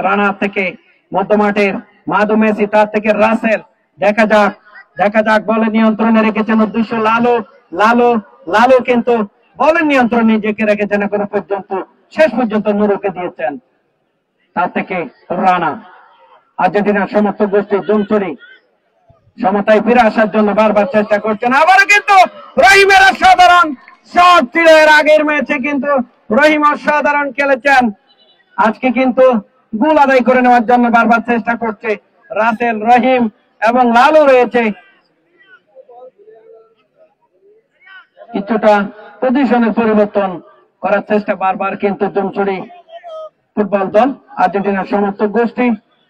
[SPEAKER 1] রানা থেকে মধ্যমাঠের মাদু মেসি, তার থেকে রাসেল। দেখা যাক বলে নিয়ন্ত্রণে রেখেছেন উদ্দেশ্য লালু কিন্তু বলের নিয়ন্ত্রণ নিজেকে রেখেছেন এখনো পর্যন্ত, শেষ পর্যন্ত নুরুকে দিয়েছেন। তার থেকে রানা। আর্জেন্টিনার সমর্থক গোষ্ঠী জুমচড়ি সমতায় ফিরে আসার জন্য বারবার চেষ্টা করছেন। আবারও কিন্তু রহিমের অসাধারণ শট ছিল। এর আগের ম্যাচে কিন্তু রহিম অসাধারণ খেলেছেন, আজকে কিন্তু গোল আদায় করে নেওয়ার জন্য বারবার চেষ্টা করছে রাসেল, রহিম এবং লালু রয়েছে। কিছুটা পজিশনের পরিবর্তন করার চেষ্টা বারবার কিন্তু জুমচড়ি ফুটবল দল। আর্জেন্টিনার সমর্থক গোষ্ঠী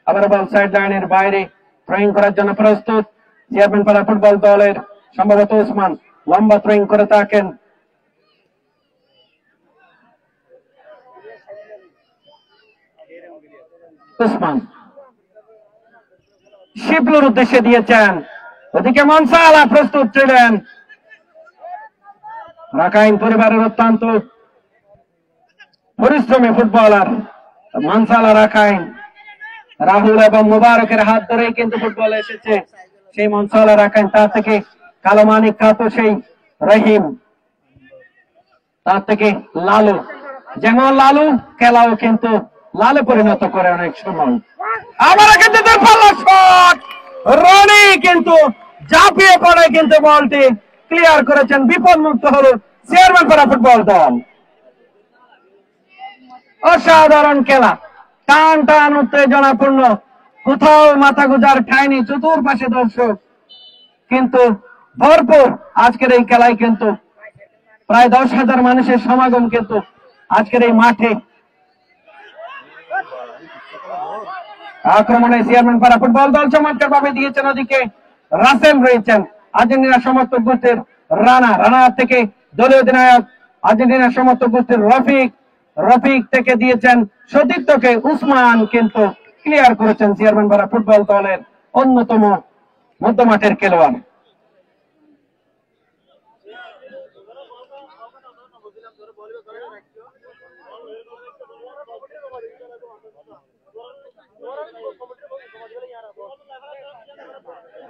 [SPEAKER 1] আবার বল সাইড লাইনের বাইরে থ্রোয়িং করার জন্য প্রস্তুত। চেয়ারম্যান পাড়া ফুটবল দলের সম্ভবত উসমান লম্বা থ্রোয়িং করে থাকেন। উসমান শিবলুর উদ্দেশ্যে দিয়েছেন, ওদিকে মনসালা প্রস্তুত ছিলেন। রাখাইন পরিবারের অত্যন্ত পরিশ্রমী ফুটবলার মনসালা রাখাইন, রাহুল এবং মুবারকের হাত ধরেই কিন্তু ফুটবল এসেছে। সেই মনসালা রাখাইন, তার থেকে কালো মানিক খ্যাত সেই রহিম, তার থেকে লালু, যেমন লালু খেলাও কিন্তু লালে পরিণত করে অনেক সময়। আবার কিন্তু শট, রনি কিন্তু ঝাঁপিয়ে পড়ে কিন্তু বলটি ক্লিয়ার করেছেন, বিপদ মুক্ত হলো চেয়ারম্যানপাড়া ফুটবল দল। অসাধারণ খেলা, টান টান উত্তেজনাপূর্ণ, কোথাও মাথা গুজার ঠাইনি, চতুর্পাশে দর্শক কিন্তু ভরপুর। আজকের এই খেলায় কিন্তু প্রায় 10,000 মানুষের সমাগম কিন্তু আজকের এই মাঠে। আক্রমণে চেয়ারম্যানপাড়া ফুটবল দল চমৎকার ভাবে দিয়েছেন, ওদিকে রাসেল রয়েছেন আর্জেন্টিনা সমর্থক গোষ্ঠীর রানা থেকে দলীয় অধিনায়ক আর্জেন্টিনা সমর্থক গোষ্ঠীর রফিক থেকে দিয়েছেন সতীর্থকে উসমান কিন্তু ক্লিয়ার করেছেন চেয়ারম্যানপাড়া ফুটবল দলের অন্যতম মধ্যমাঠের খেলোয়াড়।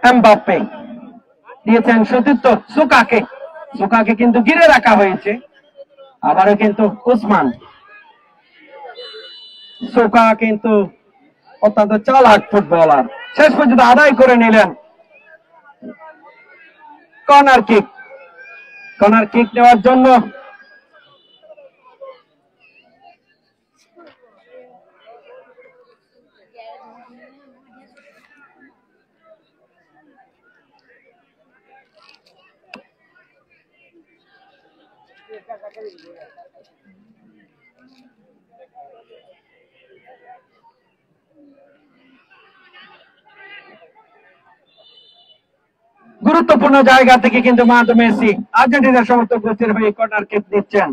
[SPEAKER 1] এমবাপ্পে দিয়েছেন সতীর্থ সুকাকে কিন্তু ঘিরে রাখা হয়েছে। আবারও কিন্তু উসমান, সুকা কিন্তু অত্যন্ত চালাক ফুটবলার, শেষ পর্যন্ত আদায় করে নিলেন। কর্নার কিক নেওয়ার জন্য গুরুত্বপূর্ণ জায়গা থেকে কিন্তু মার্কো মেসি আর্জেন্টিনার সমর্থক গোষ্ঠীর হয়ে কর্নার কিক দিচ্ছেন।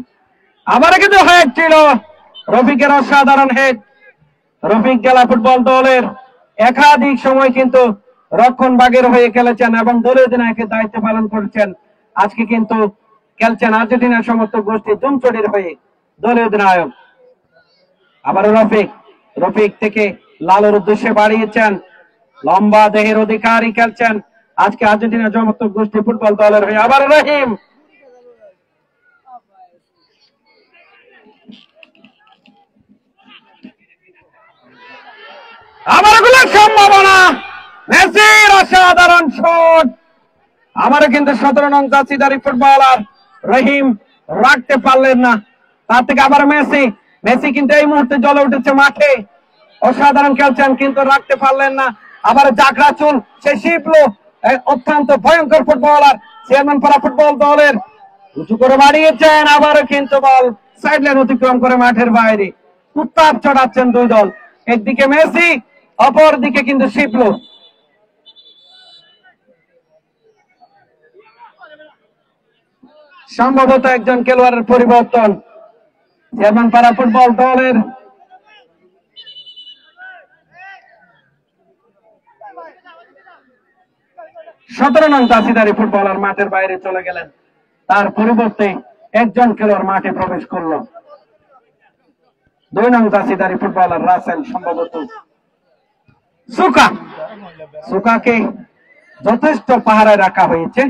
[SPEAKER 1] আবার কিন্তু হেড ছিল রফিকের, অসাধারণ হেড। রফিক জেলা ফুটবল দলের একাধিক সময় কিন্তু রক্ষণ ভাগের হয়ে খেলেছেন এবং দলীয় অধিনায়কের দায়িত্ব পালন করছেন। আজকে কিন্তু খেলছেন আর্জেন্টিনার সমর্থক গোষ্ঠী জুমচড়ির হয়ে দলীয় অধিনায়ক। আবার রফিক থেকে লালুর উদ্দেশ্যে বাড়িয়েছেন, লম্বা দেহের অধিকারী খেলছেন আজকে আর্জেন্টিনা সমর্থক গোষ্ঠী ফুটবল দলের হয়ে। আবার রহিম, আবার সম্ভাবনা, মেসির অসাধারণ শট। আমারও কিন্তু 17 নং জার্সিধারী ফুটবলার রহিম রাখতে পারলেন না, তার থেকে আবার মেসি কিন্তু এই মুহূর্তে জ্বলে উঠেছে মাঠে, অসাধারণ খেলছেন কিন্তু রাখতে পারলেন না। আবার জাকরা চুল, সে শিপলো, অত্যন্ত ভয়ঙ্কর ফুটবলার চেয়ারম্যানপাড়া ফুটবল দলের, উঁচু করে বাড়িয়েছেন, আবারও কিন্তু বল সাইড লাইন অতিক্রম করে মাঠের বাইরে। উত্তাপ চড়াচ্ছেন দুই দল, একদিকে মেসি, অপর দিকে কিন্তু শিপলো। সম্ভবত একজন খেলোয়াড়ের পরিবর্তন চেয়ারম্যানপাড়া ফুটবল দলের। সতেরো নং জার্সিধারী ফুটবলার মাঠের বাইরে চলে গেলেন, তার পরিবর্তে একজন খেলোয়াড় মাঠে প্রবেশ করল, 2 নং জার্সিধারী ফুটবলার রাসেল। সম্ভবত সুকাকে যথেষ্ট পাহারায় রাখা হয়েছে।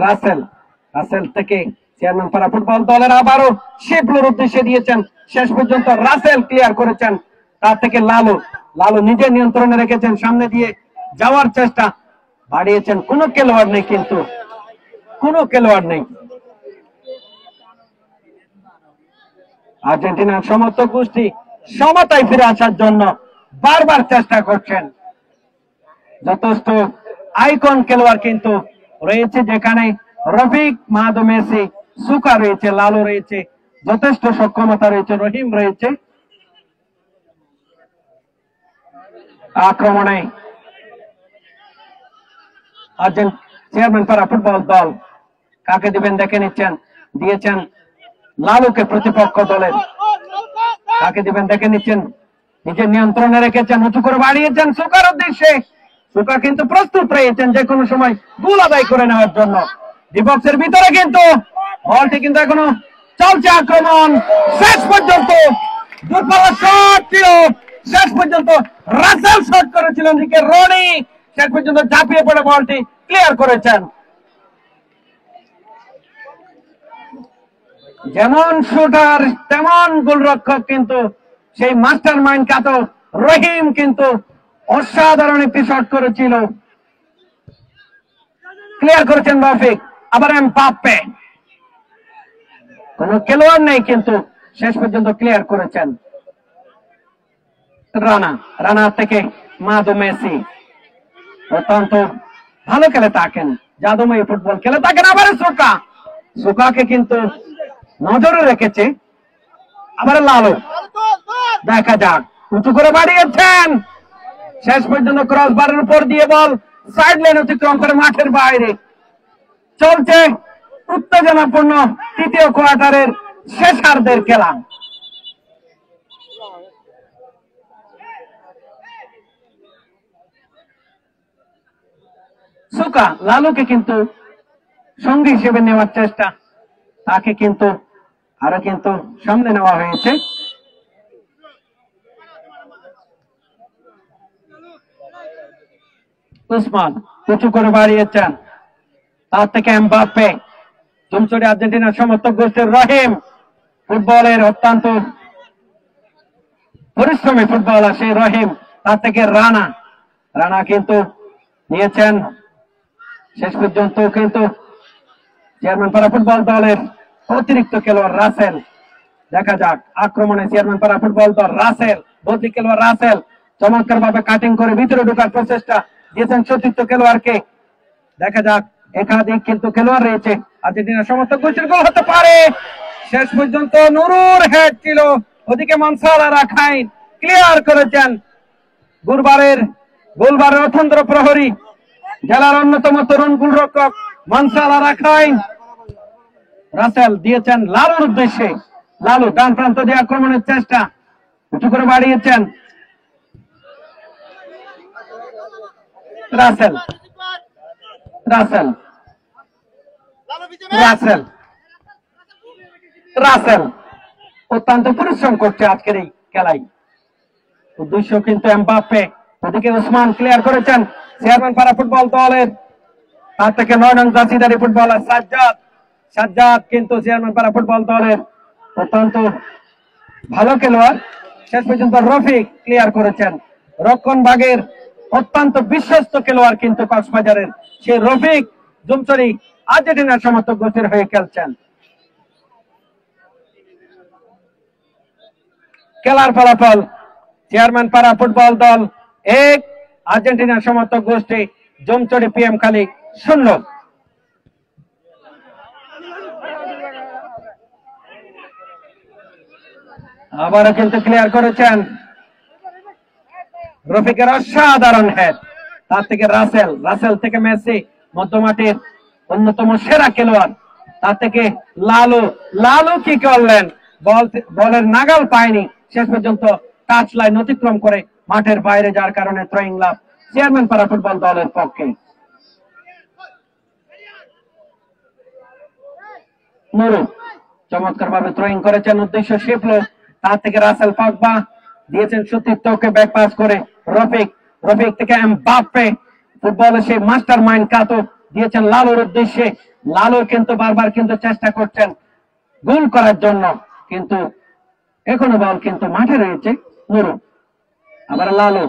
[SPEAKER 1] রাসেল থেকে চেয়ারম্যানপাড়া ফুটবল দলের আবারও শিপলোর উদ্দেশ্যে দিয়েছেন, শেষ পর্যন্ত রাসেল ক্লিয়ার করেছেন, তার থেকে লালু নিজের নিয়ন্ত্রণে রেখেছেন, সামনে দিয়ে যাওয়ার চেষ্টা বাড়িয়েছেন, কোনো খেলোয়াড় নেই, কিন্তু কোনো খেলোয়াড় নেই। আর্জেন্টিনার সমর্থক গোষ্ঠী সমতায় ফিরে আসার জন্য বারবার চেষ্টা করছেন। যথেষ্ট আইকন খেলোয়াড় কিন্তু রয়েছে, যেখানে রফিক, মার্কো মেসি, সুকা রয়েছে, লালু রয়েছে, যথেষ্ট সক্ষমতা রয়েছে, রহিম রয়েছে। আক্রমণে চেয়ারম্যানপাড়া ফুটবল দল কাকে দিবেন দেখে নিচ্ছেন, দিয়েছেন লালুকে প্রতিপক্ষ দলের, কাকে দিবেন দেখে নিচ্ছেন, নিজের নিয়ন্ত্রণে রেখেছেন, উঁচু করে বাড়িয়েছেন সুকার উদ্দেশ্যে, সুকা কিন্তু প্রস্তুত রয়েছেন যে কোনো সময় গোল আদায় করে নেওয়ার জন্য। ডিবক্সের ভিতরে কিন্তু বলটি কিন্তু এখনো চলছে আক্রমণ, শেষ পর্যন্ত দূরপাল্লা শট ছিল, শেষ পর্যন্ত রাসেল শট করেছিলেন, দিকে রনি শেষ পর্যন্ত ঝাঁপিয়ে পড়ে বলটি ক্লিয়ার করেছেন। যেমন শুটার তেমন গোলরক্ষক, কিন্তু সেই মাস্টার মাইন্ড কাতো রহিম কিন্তু অসাধারণ একটি শট করেছিল, ক্লিয়ার করেছেন রফিক। আবার এমবাপ্পে, কোন খেলোয়াড় নেই কিন্তু শেষ পর্যন্ত ক্লিয়ার করেছেন রানা। রানা থেকে মাদু মেসি অত্যন্ত ভালো খেলে থাকেন, জাদুময়ী ফুটবল খেলে থাকেন। আবার সুকা, সুকাকে কিন্তু নজরে রেখেছে। আবার লালু, দেখা যাক, উঁচু করে বাড়িয়েছেন, শেষ পর্যন্ত ক্রস বারের উপর দিয়ে বল সাইড লাইন অতিক্রম করে মাঠের বাইরে। চলছে উত্তেজনাপূর্ণ তৃতীয় কোয়ার্টারের শেষার্ধের খেলা। সুকা লালুকে কিন্তু সঙ্গী হিসেবে নেওয়ার চেষ্টা, তাকে কিন্তু আরো কিন্তু সামনে নেওয়া হয়েছে। উসমান উঁচু করে বাড়িয়েছেন, তার থেকে এমবাপ্পে, চুমচুরি আর্জেন্টিনার সমর্থক গোষ্ঠীর রহিম, ফুটবলের অত্যন্ত পরিশ্রমী ফুটবলার সেই রহিম, তার থেকে রানা। রানা কিন্তু নিয়েছেন, শেষ পর্যন্ত কিন্তু চেয়ারম্যানপাড়া ফুটবল দলের অতিরিক্ত খেলোয়াড় রাসেল। দেখা যাক আক্রমণে চেয়ারম্যানপাড়া ফুটবল দল রাসেল, বদলি খেলোয়াড় রাসেল চমৎকার ভাবে কাটিং করে ভিতরে ঢোকার প্রচেষ্টা দিয়েছেন সতীর্থ খেলোয়াড়কে। দেখা যাক একাধিক কিন্তু খেলোয়াড় রয়েছে, আর্জেন্টিনার সমর্থক গোষ্ঠীর গোল হতে পারে। শেষ পর্যন্ত নুরুর হেড ছিল, ওদিকে মানসালা রাখাইন ক্লিয়ার করেছেন। গোলবারের অতন্ত্র প্রহরী, জেলার অন্যতম তরুণ গোলরক্ষক মানসালা রাখাইন। রাসেল দিয়েছেন লালুর উদ্দেশ্যে, লালু ডান প্রান্ত দিয়ে আক্রমণের চেষ্টা, উঁচু করে বাড়িয়েছেন রাসেল। রাসেল রাসেল রাসেল অত্যন্ত পরিশ্রম করছে আজকের এই খেলায়। উদ্দেশ্য কিন্তু এমবাপ্পে, ওদিকে উসমান ক্লিয়ার করেছেন চেয়ারম্যানপাড়া ফুটবল দলের, তার থেকে 9 নং জার্সিধারী ফুটবলার সাজ্জাদ। সাজ্জাদ কিন্তু চেয়ারম্যানপাড়া ফুটবল দলের অত্যন্ত ভালো খেলোয়াড়। শেষ পর্যন্ত রফিক ক্লিয়ার করেছেন, রক্ষণ ভাগের অত্যন্ত বিশ্বস্ত খেলোয়াড় কিন্তু কক্সবাজারের সেই রফিক জুমচুরি আর্জেন্টিনার সমর্থক গোষ্ঠীর হয়ে খেলছেন। খেলার ফলাফল চেয়ারম্যানপাড়া ফুটবল দল 1, আর্জেন্টিনার সমর্থক গোষ্ঠী জুমচুরি পিএম খালি 0। আবারও কিন্তু ক্লিয়ার করেছেন রফিকের অসাধারণ হেড, তার থেকে রাসেল, রাসেল থেকে মেসি, মধ্যমাঠের অন্যতম সেরা খেলোয়াড়, তার থেকে লালু। লালু কি করলেন, বলের নাগাল পায়নি, শেষ পর্যন্ত টাচ লাইন অতিক্রম করে মাঠের বাইরে, যার কারণে থ্রোয়িং লাভ চেয়ারম্যানপাড়া ফুটবল দলের পক্ষে। নুরু চমৎকার ভাবে থ্রোয়িং করেছেন, উদ্দেশ্য শিপলো, তার থেকে রাসেল পাকবা দিয়েছেন সতীর্থকে ব্যাক পাস করে রফিক, রফিক থেকে এমবাপ্পে, ফুটবলের সেই মাস্টার মাইন্ড কাতো দিয়েছেন লালুর উদ্দেশ্যে। লালু কিন্তু বারবার কিন্তু চেষ্টা করছেন গোল করার জন্য, কিন্তু এখনো বল কিন্তু মাঠে রয়েছে। নুরু, আবার লালু,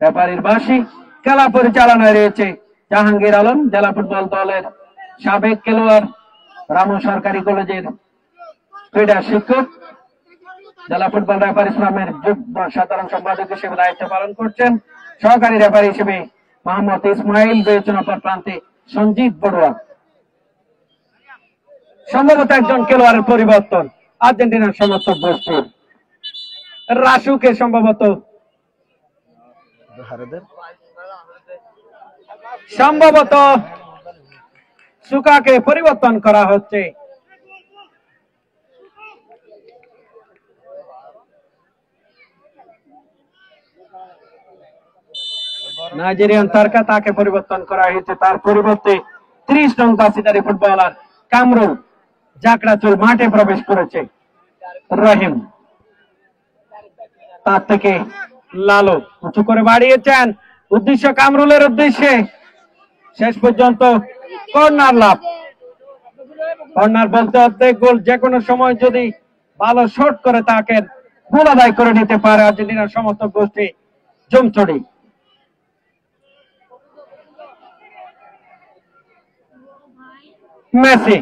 [SPEAKER 1] ব্যাপারীর বাসী, খেলা পরিচালনায় রয়েছে জাহাঙ্গীর আলম, জেলা ফুটবল দলের সাবেক খেলোয়াড়, রামু সরকারি কলেজের ক্রীড়া শিক্ষক, জেলা ফুটবল রেফারি ইসলামের যুগ্ম সাধারণ সম্পাদক হিসেবে দায়িত্ব পালন করছেন। সহকারী রেফারি হিসেবে মোহাম্মদ ইসমাইল, বিবেচনাপর প্রান্তে সঞ্জিত বড়ুয়া। সম্ভবত একজন খেলোয়াড়ের পরিবর্তন আর্জেন্টিনার সমর্থক গোষ্ঠীর, রাসুকে সম্ভবত সুকাকে পরিবর্তন করা হচ্ছে। নাইজেরিয়ান তারকা, তাকে পরিবর্তন করা হয়েছে। তার পরিবর্তে 30 নং জার্সিধারী ফুটবলার কামরুল জাকড়াচুল মাঠে প্রবেশ করেছে। রহিম, তার থেকে লালু উঁচু করে বাড়িয়েছেন, উদ্দেশ্য কামরুলের উদ্দেশ্যে, শেষ পর্যন্ত কর্নার লাভ। কর্নার বলতে অর্ধেক গোল, যে কোনো সময় যদি ভালো শট করে তাকে গোল আদায় করে নিতে পারে আর্জেন্টিনার সমর্থক গোষ্ঠী জমচড়ি। মেসি,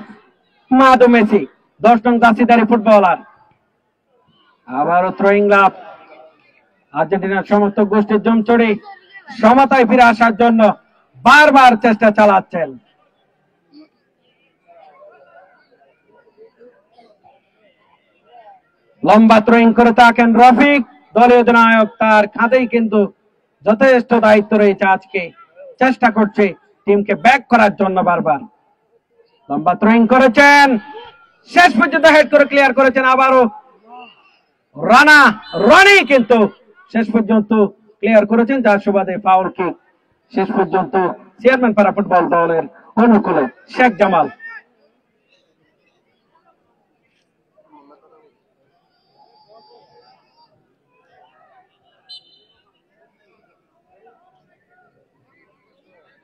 [SPEAKER 1] মাদু মেসি 10 নং জার্সিধারী ফুটবলার, আবারও থ্রোয়িং লাভ। আর্জেন্টিনার সমর্থক গোষ্ঠীর জমচড়ি সমতায় ফিরে আসার জন্য বারবার চেষ্টা চালাচ্ছেন। লম্বা থ্রোয়িং করে থাকেন রফিক, দলীয় অধিনায়ক, তার খাতেই কিন্তু যথেষ্ট দায়িত্ব রয়েছে আজকে, চেষ্টা করছে টিমকে ব্যাক করার জন্য বারবার। লম্বা থ্রোয়িং করেছেন, শেষ পর্যন্ত হেড করে ক্লিয়ার করেছেন। আবারও রানি কিন্তু শেষ পর্যন্ত ক্লিয়ার করেছেন, যার সুবাদে ফাউল কিক। শেষ পর্যন্ত চেয়ারম্যান পাড়া ফুটবল দলের অনুকূলে শেখ জামাল।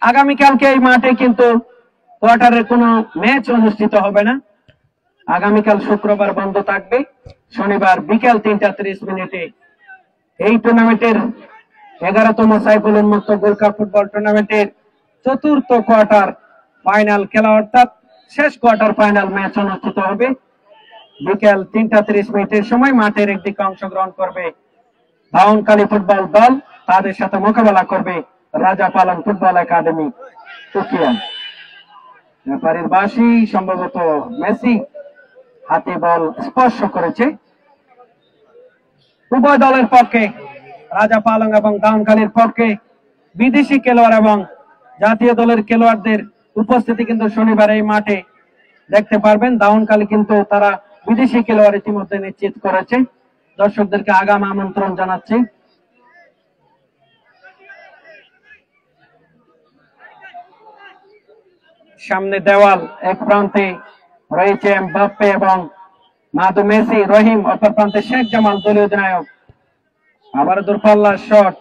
[SPEAKER 1] আগামীকালকে এই মাঠে কিন্তু কোয়ার্টারের কোনো ম্যাচ অনুষ্ঠিত হবে না। আগামীকাল শুক্রবার বন্ধ থাকবে, শনিবার বিকেল 3:30 এই টুর্নামেন্টের 11তম সাইফুল উন্মুক্ত গোল্ড কাপ ফুটবল টুর্নামেন্টের চতুর্থ কোয়ার্টার ফাইনাল খেলা, অর্থাৎ শেষ কোয়ার্টার ফাইনাল ম্যাচ অনুষ্ঠিত হবে বিকেল 3:30 সময়। মাঠের একদিকে অংশগ্রহণ করবে ধাউনকালী ফুটবল দল, তাদের সাথে মোকাবেলা করবে রাজা পালন ফুটবল একাডেমি তুকিয়া। ব্যাপারীর বাসি সম্ভবত মেসি হাতে বল স্পর্শ করেছে। উভয় দলের পক্ষে, রাজা পালং এবং ধাউনকালীর পক্ষে বিদেশি খেলোয়াড় এবং জাতীয় দলের খেলোয়াড়দের উপস্থিতি কিন্তু শনিবার এই মাঠে দেখতে পারবেন। ধাউনকালী কিন্তু তারা বিদেশি খেলোয়াড় ইতিমধ্যে নিশ্চিত করেছে, দর্শকদেরকে আগাম আমন্ত্রণ জানাচ্ছে। সামনে দেওয়াল, এক প্রান্তে রয়েছে এমবাপ্পে এবং মাদু মেসি, রহিম অপর প্রান্তে শেখ জামাল দলীয় অধিনায়ক। আবার দূরপাল্লার শট,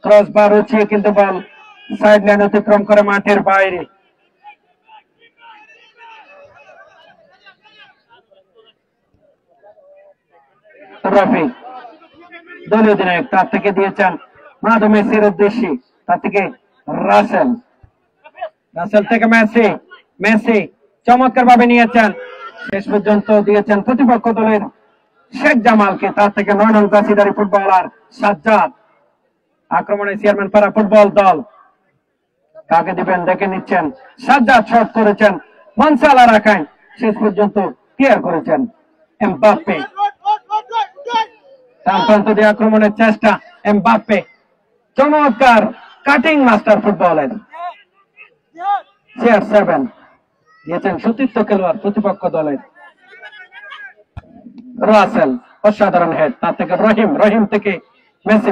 [SPEAKER 1] ক্রস বার উঠিয়ে কিন্তু বল সাইড লাইন অতিক্রম করে মাঠের বাইরে। রফিক দলীয় অধিনায়ক, তার থেকে দিয়েছেন মাদু মেসির উদ্দেশ্যে, তার থেকে রাসেল থেকে মেসি চমৎকার ভাবে নিয়েছেন, শেষ পর্যন্ত দিয়েছেন প্রতিপক্ষ দলের শেখ জামালকে, তার থেকে 9 নং জার্সিধারী ফুটবলার সাজ্জাদ। আক্রমণে চেয়ারম্যান পাড়া ফুটবল দল, কাকে দিবেন দেখে নিচ্ছেন। সাজ্জাদ শট করেছেন, মনসালা রাখাইন শেষ পর্যন্ত ক্লিয়ার করেছেন এমবাপ্পে। ডান প্রান্ত দিয়ে আক্রমণের চেষ্টা এমবাপ্পে, চমৎকার কাটিং মাস্টার ফুটবলের CR7 দিয়েছেন সতীর্থ খেলোয়াড় প্রতিপক্ষ দলের রাসেল, অসাধারণ হেড, তার থেকে রহিম থেকে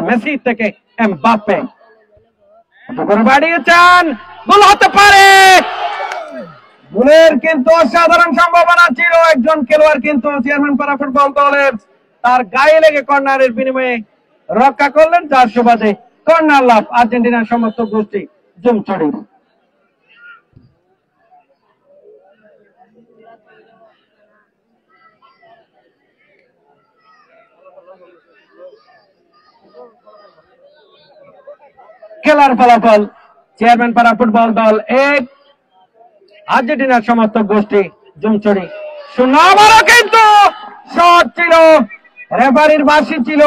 [SPEAKER 1] মেসি থেকে এমবাপ্পে বাড়িয়েছেন, গোল হতে পারে। গোলের কিন্তু অসাধারণ সম্ভাবনা ছিল, একজন খেলোয়াড় কিন্তু চেয়ারম্যান পাড়া ফুটবল দলের তার গায়ে লেগে কর্নারের বিনিময়ে রক্ষা করলেন, যার সুবাদে কর্নার লাভ আর্জেন্টিনার সমর্থক গোষ্ঠী জমচড়ির। খেলার ফলাফল চেয়ারম্যান পাড়া ফুটবল দল 1, আর্জেন্টিনার সমর্থক গোষ্ঠী জমচড়ি 0। আবারও কিন্তু শট ছিল, রেফারির বাঁশি ছিল।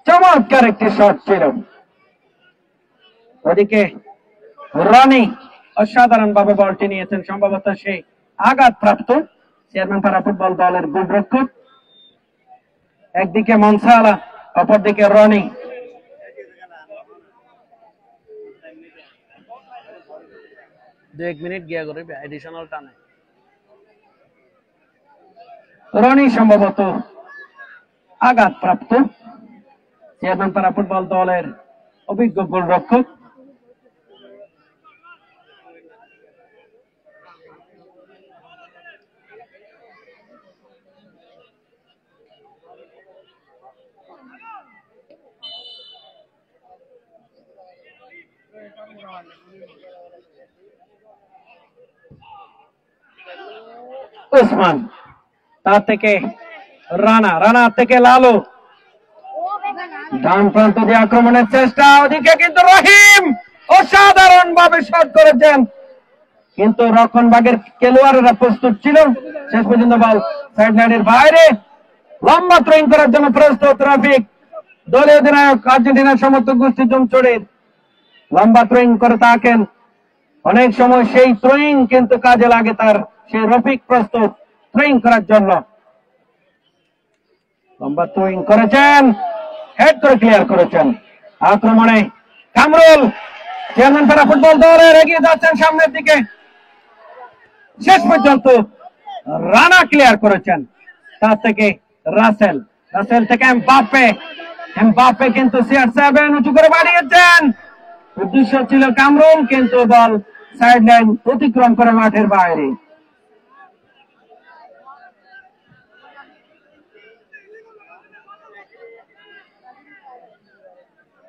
[SPEAKER 1] চমৎকার একটি শট ছিল, ওদিকে রনি অসাধারণ ভাবে বলটি নিয়েছেন, সম্ভবত সেই আঘাতপ্রাপ্ত চেয়ারম্যান পাড়া ফুটবল দলের গোলরক্ষক। একদিকে মনসালা, অপরদিকে রনি। দু 1 মিনিট গিয়া করে এডিশনাল টানে। রনি সম্ভবত আঘাতপ্রাপ্ত। চেয়ারম্যান পাড়া ফুটবল দলের অভিজ্ঞ গোলরক্ষক। উসমান, তার থেকে রানা থেকে লালু, ডান প্রান্ত দিয়ে আক্রমণের চেষ্টা, ওদিকে কিন্তু রহিম অসাধারণ ভাবে শট করেছেন, কিন্তু রক্ষণভাগের খেলোয়াড়েরা প্রস্তুত ছিল। শেষ পর্যন্ত বল সাইড লাইনের বাইরে, লম্বা থ্রোইং করার জন্য প্রস্তুত রফিক। দলীয় অধিনায়ক আর্জেন্টিনার সমর্থক গোষ্ঠী জমচড়ির লম্বা থ্রোইং করে থাকেন, অনেক সময় সেই থ্রোইং কিন্তু কাজে লাগে তার। সেই রফিক প্রস্তুত থ্রোইং করার জন্য, লম্বা থ্রোইং করেছেন, হেড করে ক্লিয়ার করেছেন। আক্রমণে কামরুল, চেয়ারম্যান পাড়া ফুটবল দলের এগিয়ে যাচ্ছেন সামনের দিকে, শেষ পর্যন্ত রানা ক্লিয়ার করেছেন। তার থেকে রাসেল থেকে এমবাপ্পে কিন্তু CR7 উঁচু করে বাড়িয়েছেন, উদ্দেশ্য ছিল কামরুল, কিন্তু বল সাইড লাইন অতিক্রম করে মাঠের বাইরে।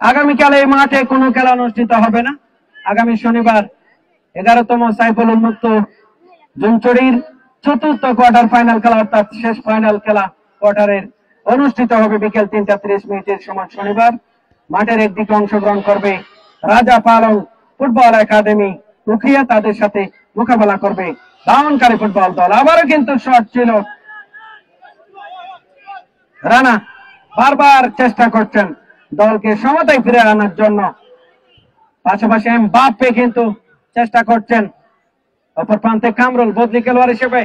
[SPEAKER 1] আগামীকাল এই মাঠে কোনো খেলা অনুষ্ঠিত হবে না। আগামী শনিবার 11তম সাইফুল উন্মুক্ত জুনচড়ির চতুর্থ কোয়ার্টার ফাইনাল খেলা, অর্থাৎ শেষ ফাইনাল খেলা কোয়ার্টারের অনুষ্ঠিত হবে বিকেল 3:30 সময় শনিবার। মাঠের একদিকে অংশগ্রহণ করবে রাজা পালং ফুটবল একাডেমি উখিয়া, তাদের সাথে মোকাবেলা করবে দাউনকারী ফুটবল দল। আবারও কিন্তু শট ছিল, রানা বারবার চেষ্টা করছেন দলকে সমতায় ফিরে আনার জন্য, পাশাপাশি এমবাপ্পে কিন্তু চেষ্টা করছেন। অপর প্রান্তে কামরুল বদলি খেলোয়াড় হিসেবে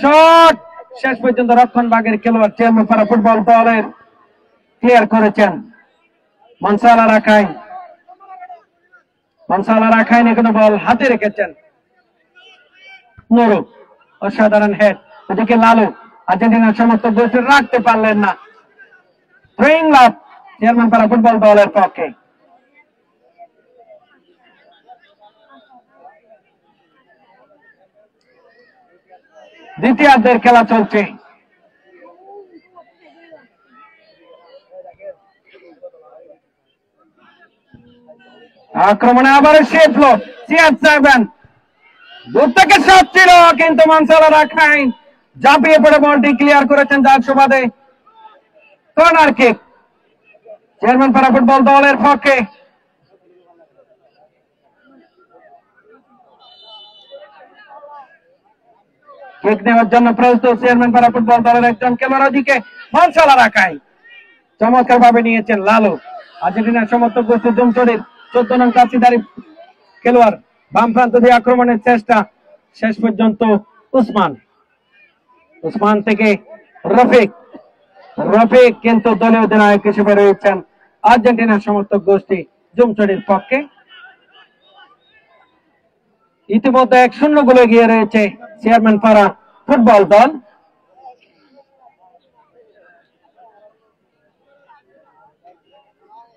[SPEAKER 1] শট, শেষ পর্যন্ত রক্ষণভাগের খেলোয়াড় চেয়ারম্যান পাড়া ফুটবল দলের ক্লিয়ার করেছেন মনসালা রাখাইন এখানে বল হাতে রেখেছেন নুরু, অসাধারণ হেড। ওদিকে লালু, আর্জেন্টিনার সমর্থক গোষ্ঠী রাখতে পারলেন না, থ্রোইং লাভ চেয়ারম্যান পাড়া ফুটবল দলের পক্ষে। দ্বিতীয়ার্ধের খেলা চলছে। আক্রমণে আবার শেফলো, CR7 দূর থেকে শট ছিল, কিন্তু মনসালা রাখাইন ঝাঁপিয়ে পড়ে বলটি ক্লিয়ার করেছেন, যার সুবাদে কর্নার কিক চেয়ারম্যান পাড়া ফুটবল দলের পক্ষে। কিক নেওয়ার জন্য প্রস্তুত চেয়ারম্যান পাড়া ফুটবল দলের একজন খেলোয়াড়, ওদিকে মনসালা রাখাইন চমৎকার ভাবে নিয়েছেন লালু। আর্জেন্টিনার সমর্থক গোষ্ঠী জমচড়ির 14 নং কাছিদারি খেলোয়াড়, বাম প্রান্ত দিয়ে আক্রমণের চেষ্টা, শেষ পর্যন্ত উসমান থেকে রফিক কিন্তু দলীয় অধিনায়ক হিসেবে রয়েছেন আর্জেন্টিনার সমর্থক গোষ্ঠী জমচড়ির পক্ষে। ইতিমধ্যে 1-0 গোলে এগিয়ে রয়েছে চেয়ারম্যান পাড়া ফুটবল দল।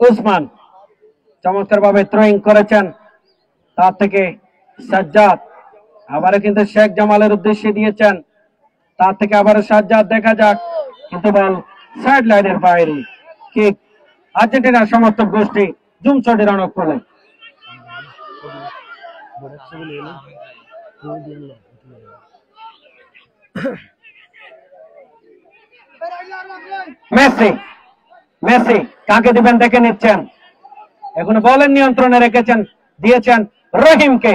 [SPEAKER 1] উসমান চমৎকার ভাবে থ্রোইং করেছেন, তার থেকে সাজ্জাদ, আবারও কিন্তু শেখ জামালের উদ্দেশ্যে দিয়েছেন, তার থেকে আবারও সাজ্জাদ, দেখা যাক, কিন্তু বল সাইড লাইনের বাইরে। কিক আর্জেন্টিনার সমর্থক গোষ্ঠী জুমচড়ির অনুকূলে। মেসি কাকে দিবেন দেখে নিচ্ছেন, এখন বলের নিয়ন্ত্রণে দিয়েছেন রহিমকে,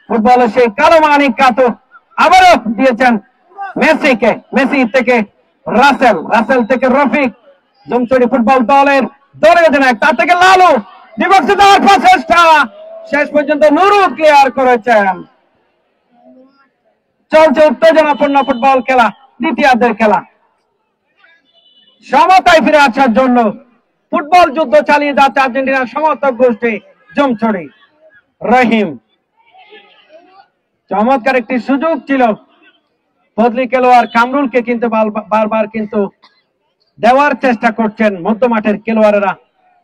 [SPEAKER 1] ফুটবলের সেই কালো মানিক কাতু আবারও দিয়েছেন মেসিকে, মেসি থেকে রাসেল থেকে রফিক, জমচড়ি ফুটবল দলের অধিনায়ক, তার থেকে লালু, বিভক্ত দেওয়ার প্রচেষ্টা, শেষ পর্যন্ত নুরু ক্লিয়ার করেছেন। চলছে উত্তেজনাপূর্ণ ফুটবল খেলা, দ্বিতীয়ার্ধের খেলা, সমতায় ফিরে আসার জন্য ফুটবল যুদ্ধ চালিয়ে যাচ্ছে আর্জেন্টিনার সমর্থক গোষ্ঠী জমচড়ি। রহিম, চমৎকার একটি সুযোগ ছিল, বদলি খেলোয়াড় কামরুলকে কিন্তু বারবার কিন্তু দেওয়ার চেষ্টা করছেন মধ্য মাঠের খেলোয়াড়েরা,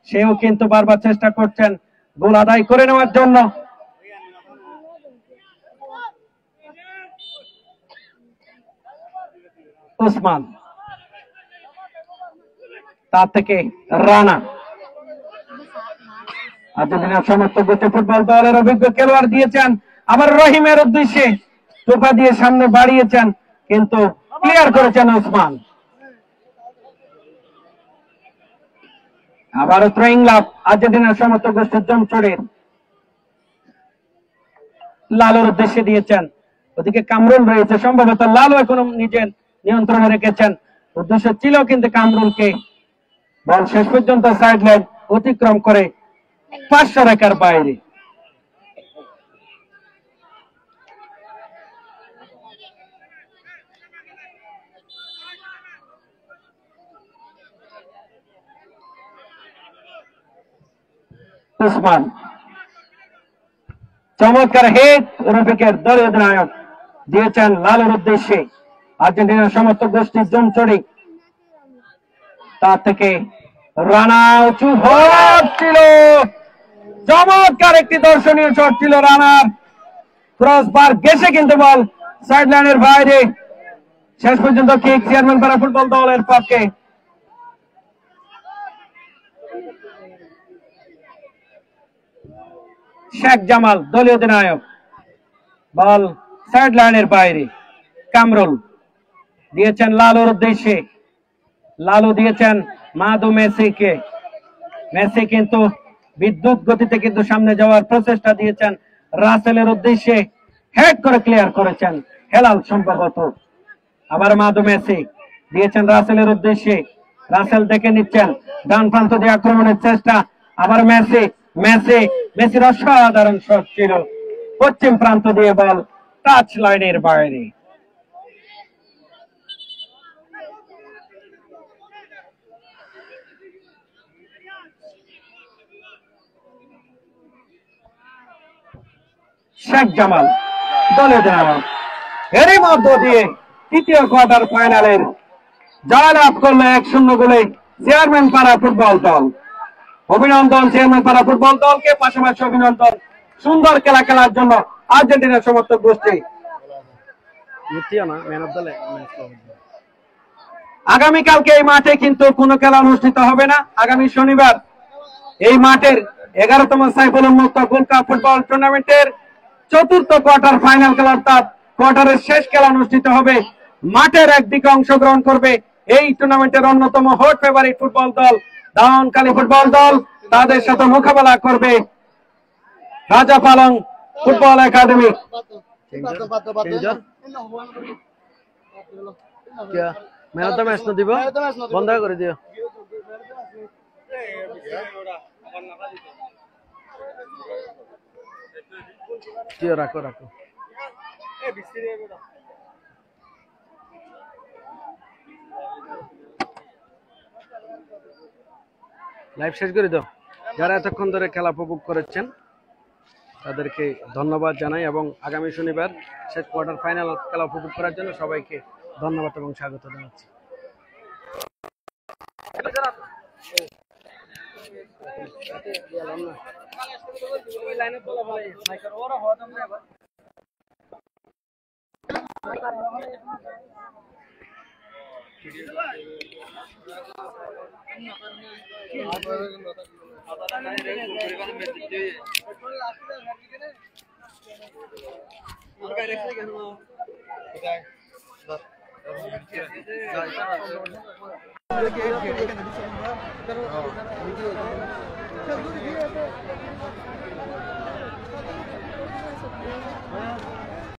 [SPEAKER 1] সেও কিন্তু বারবার চেষ্টা করছেন গোল আদায় করে নেওয়ার জন্য। উসমান, তার থেকে রানা, আর্জেন্টিনার সমর্থক ফুটবল দলের অভিজ্ঞ খেলোয়াড় দিয়েছেন, আবার রহিমের উদ্দেশ্যে টোপা দিয়ে সামনে বাড়িয়েছেন, কিন্তু ক্লিয়ার করেছেন উসমান। আবারও থ্রোয়িং লাভ আর্জেন্টিনার সমর্থক গোষ্ঠীর জমচড়ের লালুর উদ্দেশ্যে দিয়েছেন, ওদিকে কামরুল রয়েছে, সম্ভবত লালু এখনো নিজের নিয়ন্ত্রণে রেখেছেন, উদ্দেশ্য ছিল কিন্তু কামরুলকে, বল শেষ পর্যন্ত সাইড লাইন অতিক্রম করে 500 রেখার বাইরে। উসমান, চমৎকার হেড রফিকের দলীয় অধিনায়ক দিয়েছেন লালুর উদ্দেশ্যে, আর্জেন্টিনার সমর্থক গোষ্ঠীর জমচড়ি, তার থেকে রানা উঁচু ছিল, চমৎকার একটি দর্শনীয় শট ছিল রানার, ক্রসবার গেছে কিন্তু বল সাইড লাইনের বাইরে, শেষ পর্যন্ত কিক চেয়ারম্যানপাড়া ফুটবল দলের পক্ষে। শেখ জামাল দলীয় অধিনায়ক, বল সাইড লাইনের বাইরে, কামরুল দিয়েছেন লালুর উদ্দেশ্যে, লালু দিয়েছেন মাদু মেসিকে, মেসি কিন্তু বিদ্যুৎ গতিতে কিন্তু সামনে যাওয়ার প্রচেষ্টা দিয়েছেন রাসেলের উদ্দেশ্যে, হেড করে ক্লিয়ার করেছেন হেলাল সম্ভবত, আবার মাদু মেসি দিয়েছেন রাসেলের উদ্দেশ্যে, রাসেল দেখে নিচ্ছেন ডান প্রান্ত দিয়ে আক্রমণের চেষ্টা, আবার মেসি, মেসির অসাধারণ শট ছিল, পশ্চিম প্রান্ত দিয়ে বল টাচ লাইনের বাইরে। শেখ জামাল দলে অধিনায়ক, এরই মধ্য দিয়ে তৃতীয় কোয়ার্টার ফাইনালের জয়লাভ করলো 1-0 গোলে চেয়ারম্যান পাড়া ফুটবল দল। অভিনন্দন চেয়ারম্যান পাড়া ফুটবল দলকে, পাশাপাশি অভিনন্দন সুন্দর খেলা খেলার জন্য আর্জেন্টিনার সমর্থক গোষ্ঠী। আগামীকালকে এই মাঠে কিন্তু কোনো খেলা অনুষ্ঠিত হবে না, আগামী শনিবার এই মাঠের 11তম সাইফুল উন্মুক্ত গোল্ড কাপ ফুটবল টুর্নামেন্টের চতুর্থ কোয়ার্টার ফাইনাল খেলা, অর্থাৎ কোয়ার্টারের শেষ খেলা অনুষ্ঠিত হবে। মাঠের একদিকে অংশগ্রহণ করবে এই টুর্নামেন্টের অন্যতম হট ফেভারিট ফুটবল দল দাউনকালী ফুটবল দল, তাদের সাথে মোকাবেলা করবে রাজা পালং ফুটবল একাডেমি। বন্ধ করে দিও, রাখো রাখো। লাইভ শেষ করে দাও। যারা এতক্ষণ ধরে খেলা উপভোগ করেছেন তাদেরকে ধন্যবাদ জানাই, এবং আগামী শনিবার শেষ কোয়ার্টার ফাইনাল খেলা উপভোগ করার জন্য সবাইকে ধন্যবাদ এবং স্বাগত জানাচ্ছি।